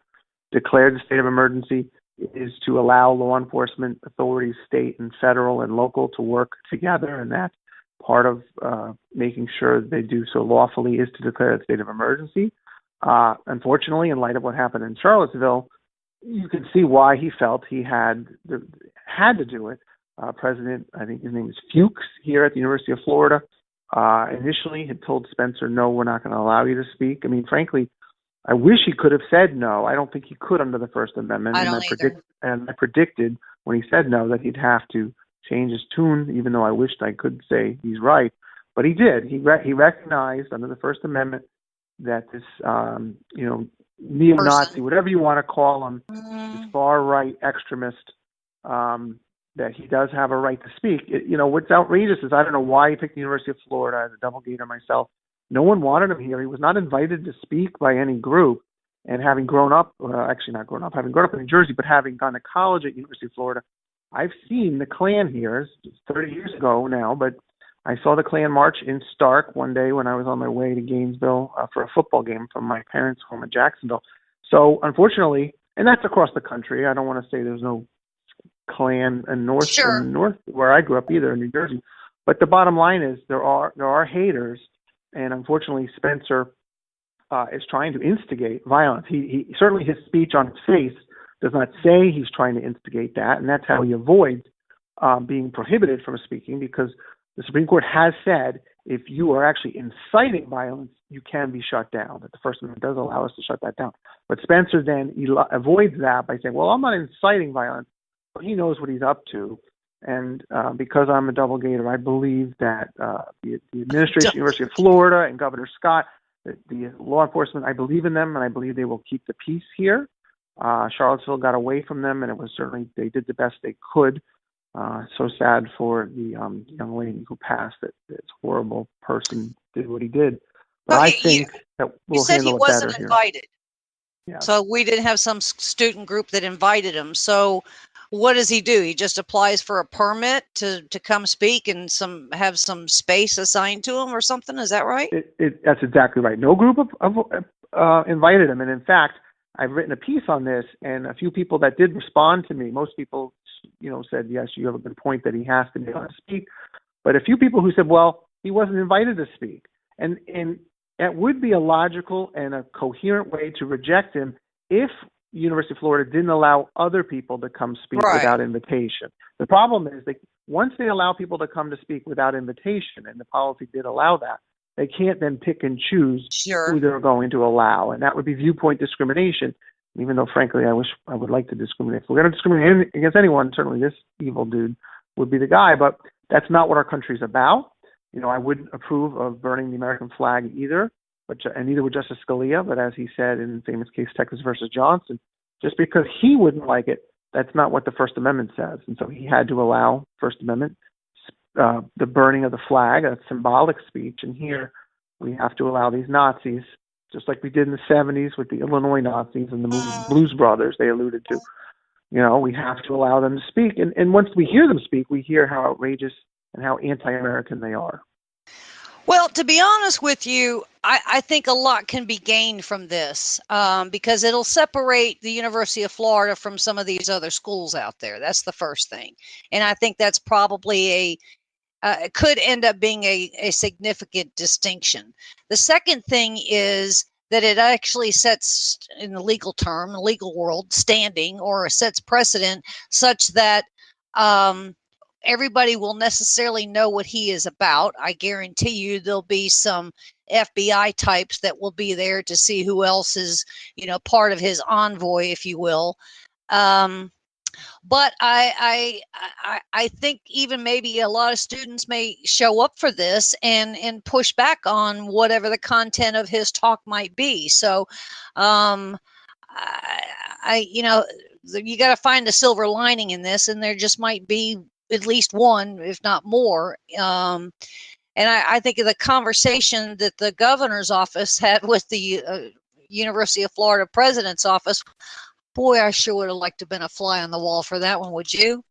declared the state of emergency, is to allow law enforcement authorities, state and federal and local, to work together, and that's part of making sure that they do so lawfully is to declare a state of emergency. Unfortunately, in light of what happened in Charlottesville, you can see why he felt he had to do it. President, I think his name is Fuchs, here at the University of Florida, initially had told Spencer, no, we're not going to allow you to speak. I mean, frankly, I wish he could have said no. I don't think he could under the First Amendment. I predicted when he said no that he'd have to change his tune, even though I wished I could say he's right. But he did. He recognized under the First Amendment that this, neo-Nazi, whatever you want to call him, this far-right extremist, that he does have a right to speak. What's outrageous is I don't know why he picked the University of Florida. As a double gator myself, no one wanted him here. He was not invited to speak by any group. And having grown up, having grown up in New Jersey, but having gone to college at University of Florida, I've seen the Klan here. It's 30 years ago now, but I saw the Klan march in Stark one day when I was on my way to Gainesville for a football game from my parents' home in Jacksonville. So unfortunately, and that's across the country. I don't want to say there's no Klan in north where I grew up either in New Jersey. But the bottom line is there are haters, and unfortunately Spencer is trying to instigate violence. He certainly, his speech on his face does not say he's trying to instigate that, and that's how he avoids being prohibited from speaking, because the Supreme Court has said if you are actually inciting violence, you can be shut down. That the First Amendment does allow us to shut that down. But Spencer then avoids that by saying, well, I'm not inciting violence, but he knows what he's up to. And because I'm a double gator, I believe that the administration, University of Florida, and Governor Scott, the law enforcement, I believe in them, and I believe they will keep the peace here. Charlottesville got away from them, and it was certainly, they did the best they could. So sad for the young lady who passed. That this horrible person did what he did. But I think that we'll handle it better here. You said he wasn't invited. Yeah. So we didn't have some student group that invited him. So what does he do? He just applies for a permit to come speak and have some space assigned to him or something? Is that right? That's exactly right. No group of invited him. And in fact, I've written a piece on this, and a few people that did respond to me, most people, said, yes, you have a good point that he has to be able to speak. But a few people who said, well, he wasn't invited to speak. And it would be a logical and a coherent way to reject him if University of Florida didn't allow other people to come speak without invitation. The problem is once they allow people to come to speak without invitation, and the policy did allow that, they can't then pick and choose who they're going to allow. And that would be viewpoint discrimination, even though, frankly, I would like to discriminate. If we're going to discriminate against anyone, certainly this evil dude would be the guy. But that's not what our country's about. I wouldn't approve of burning the American flag either, and neither would Justice Scalia. But as he said in the famous case Texas versus Johnson, just because he wouldn't like it, that's not what the First Amendment says. And so he had to allow First Amendment the burning of the flag, a symbolic speech. And here we have to allow these Nazis, just like we did in the 70s with the Illinois Nazis and the Blues Brothers they alluded to. We have to allow them to speak. And once we hear them speak, we hear how outrageous and how anti-American they are. Well, to be honest with you, I think a lot can be gained from this because it'll separate the University of Florida from some of these other schools out there. That's the first thing. And I think that's probably it could end up being a significant distinction. The second thing is that it actually sets, in the legal world, standing, or sets precedent such that everybody will necessarily know what he is about. I guarantee you there'll be some FBI types that will be there to see who else is, part of his envoy, if you will. But I think even maybe a lot of students may show up for this and push back on whatever the content of his talk might be. So, you got to find a silver lining in this, and there just might be at least one, if not more. And I think of the conversation that the governor's office had with the University of Florida president's office. Boy, I sure would have liked to have been a fly on the wall for that one. Would you?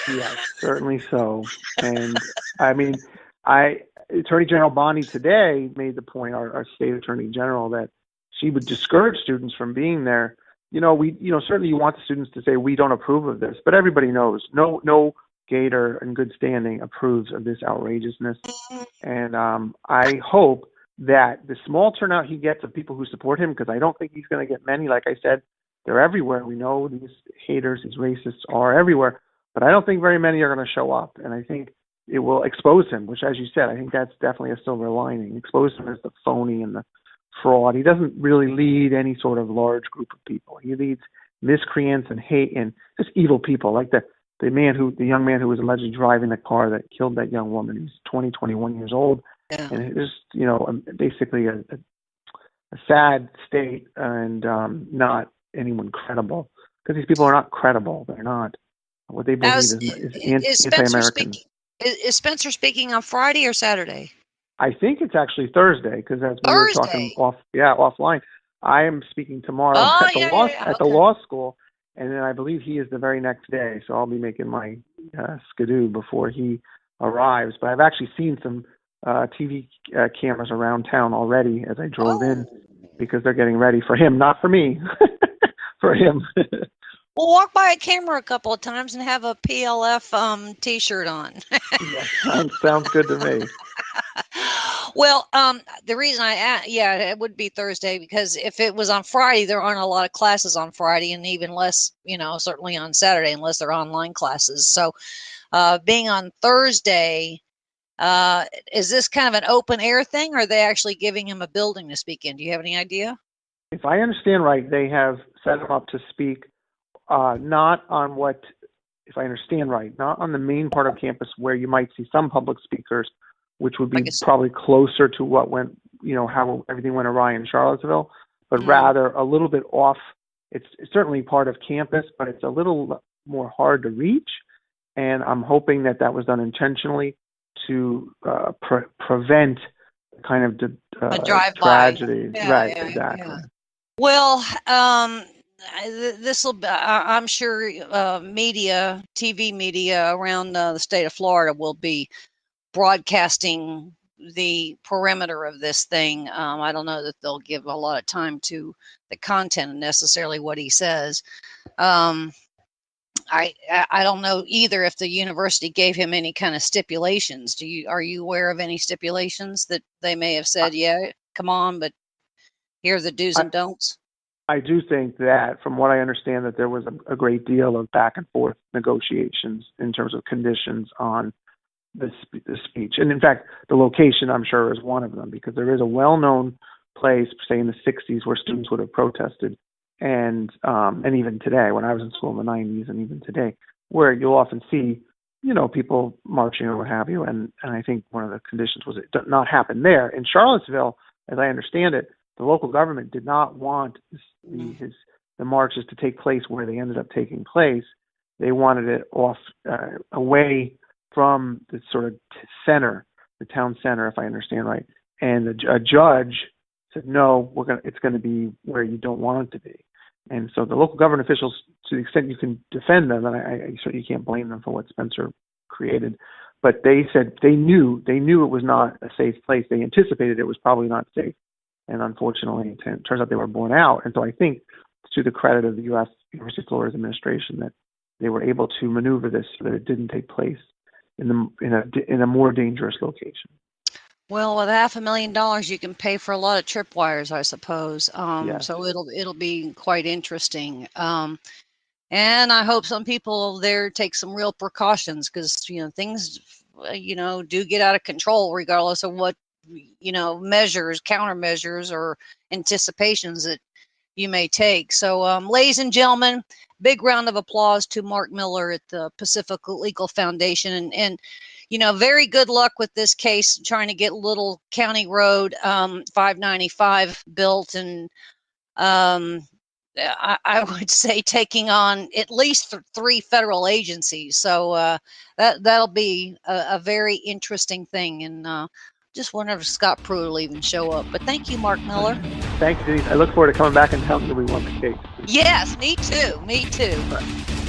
Yes, certainly so. And Attorney General Bonnie today made the point, our state attorney general, that she would discourage students from being there. Certainly you want the students to say, we don't approve of this, but everybody knows no Gator in good standing approves of this outrageousness. And I hope that the small turnout he gets of people who support him, because I don't think he's going to get many, like I said, they're everywhere. We know these haters, these racists are everywhere, but I don't think very many are going to show up. And I think it will expose him, which, as you said, I think that's definitely a silver lining. Expose him as the phony and the fraud. He doesn't really lead any sort of large group of people. He leads miscreants and hate and just evil people, like the young man who was allegedly driving the car that killed that young woman. He's 21 years old. Yeah. And it was, basically a sad state and not anyone credible, because these people are not credible. They're not. What they believe is anti-American. Is Spencer speaking on Friday or Saturday? I think it's actually Thursday, because as we were talking offline, I am speaking tomorrow at the law school, and then I believe he is the very next day. So I'll be making my skidoo before he arrives. But I've actually seen some TV cameras around town already as I drove in, because they're getting ready for him, not for me, for him. We'll walk by a camera a couple of times and have a PLF T-shirt on. Sounds good to me. Well, the reason it would be Thursday, because if it was on Friday, there aren't a lot of classes on Friday, and even less, certainly on Saturday, unless they're online classes. So being on Thursday, is this kind of an open air thing, or are they actually giving him a building to speak in? Do you have any idea? If I understand right, they have set him up to speak not on if I understand right, not on the main part of campus where you might see some public speakers, which would be probably closer to what went, how everything went awry in Charlottesville, but rather a little bit off. It's certainly part of campus, but it's a little more hard to reach. and I'm hoping that was done intentionally to prevent kind of a drive-by tragedy. Yeah, Exactly. Yeah. Well, this will. I'm sure TV media around the state of Florida will be broadcasting the perimeter of this thing. I don't know that they'll give a lot of time to the content and necessarily what he says. I don't know either if the university gave him any kind of stipulations. Are you aware of any stipulations that they may have said, yeah, come on, but here are the do's and don'ts? I do think that, from what I understand, that there was a great deal of back and forth negotiations in terms of conditions on the speech. And in fact, the location, I'm sure, is one of them, because there is a well-known place, say in the 60s, where students would have protested. And even today, when I was in school in the 90s, and even today, where you'll often see, people marching or what have you. And I think one of the conditions was it did not happen there. In Charlottesville, as I understand it, the local government did not want the marches to take place where they ended up taking place. They wanted it off, away from the sort of center, the town center, if I understand right. And a judge said, no, it's going to be where you don't want it to be. And so the local government officials, to the extent you can defend them, and I certainly can't blame them for what Spencer created, but they said they knew it was not a safe place. They anticipated it was probably not safe. And unfortunately, it turns out they were borne out. And so I think, to the credit of the U.S. University of Florida's administration, that they were able to maneuver this so that it didn't take place in a more dangerous location. Well, with $500,000, you can pay for a lot of tripwires, I suppose. Yes. So it'll be quite interesting. And I hope some people there take some real precautions, because things do get out of control, regardless of what measures, countermeasures, or anticipations that you may take. So, ladies and gentlemen, big round of applause to Mark Miller at the Pacific Legal Foundation, and very good luck with this case, trying to get Little County Road 595 built, and I would say taking on at least 3 federal agencies. So that'll be a very interesting thing, and just wonder if Scott Pruitt will even show up. But thank you, Mark Miller. Thank you, Denise. I look forward to coming back and telling you we won the case. Yes, me too.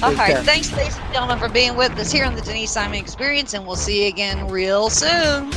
All right. Thanks, ladies and gentlemen, for being with us here on the Denise Simon Experience, and we'll see you again real soon.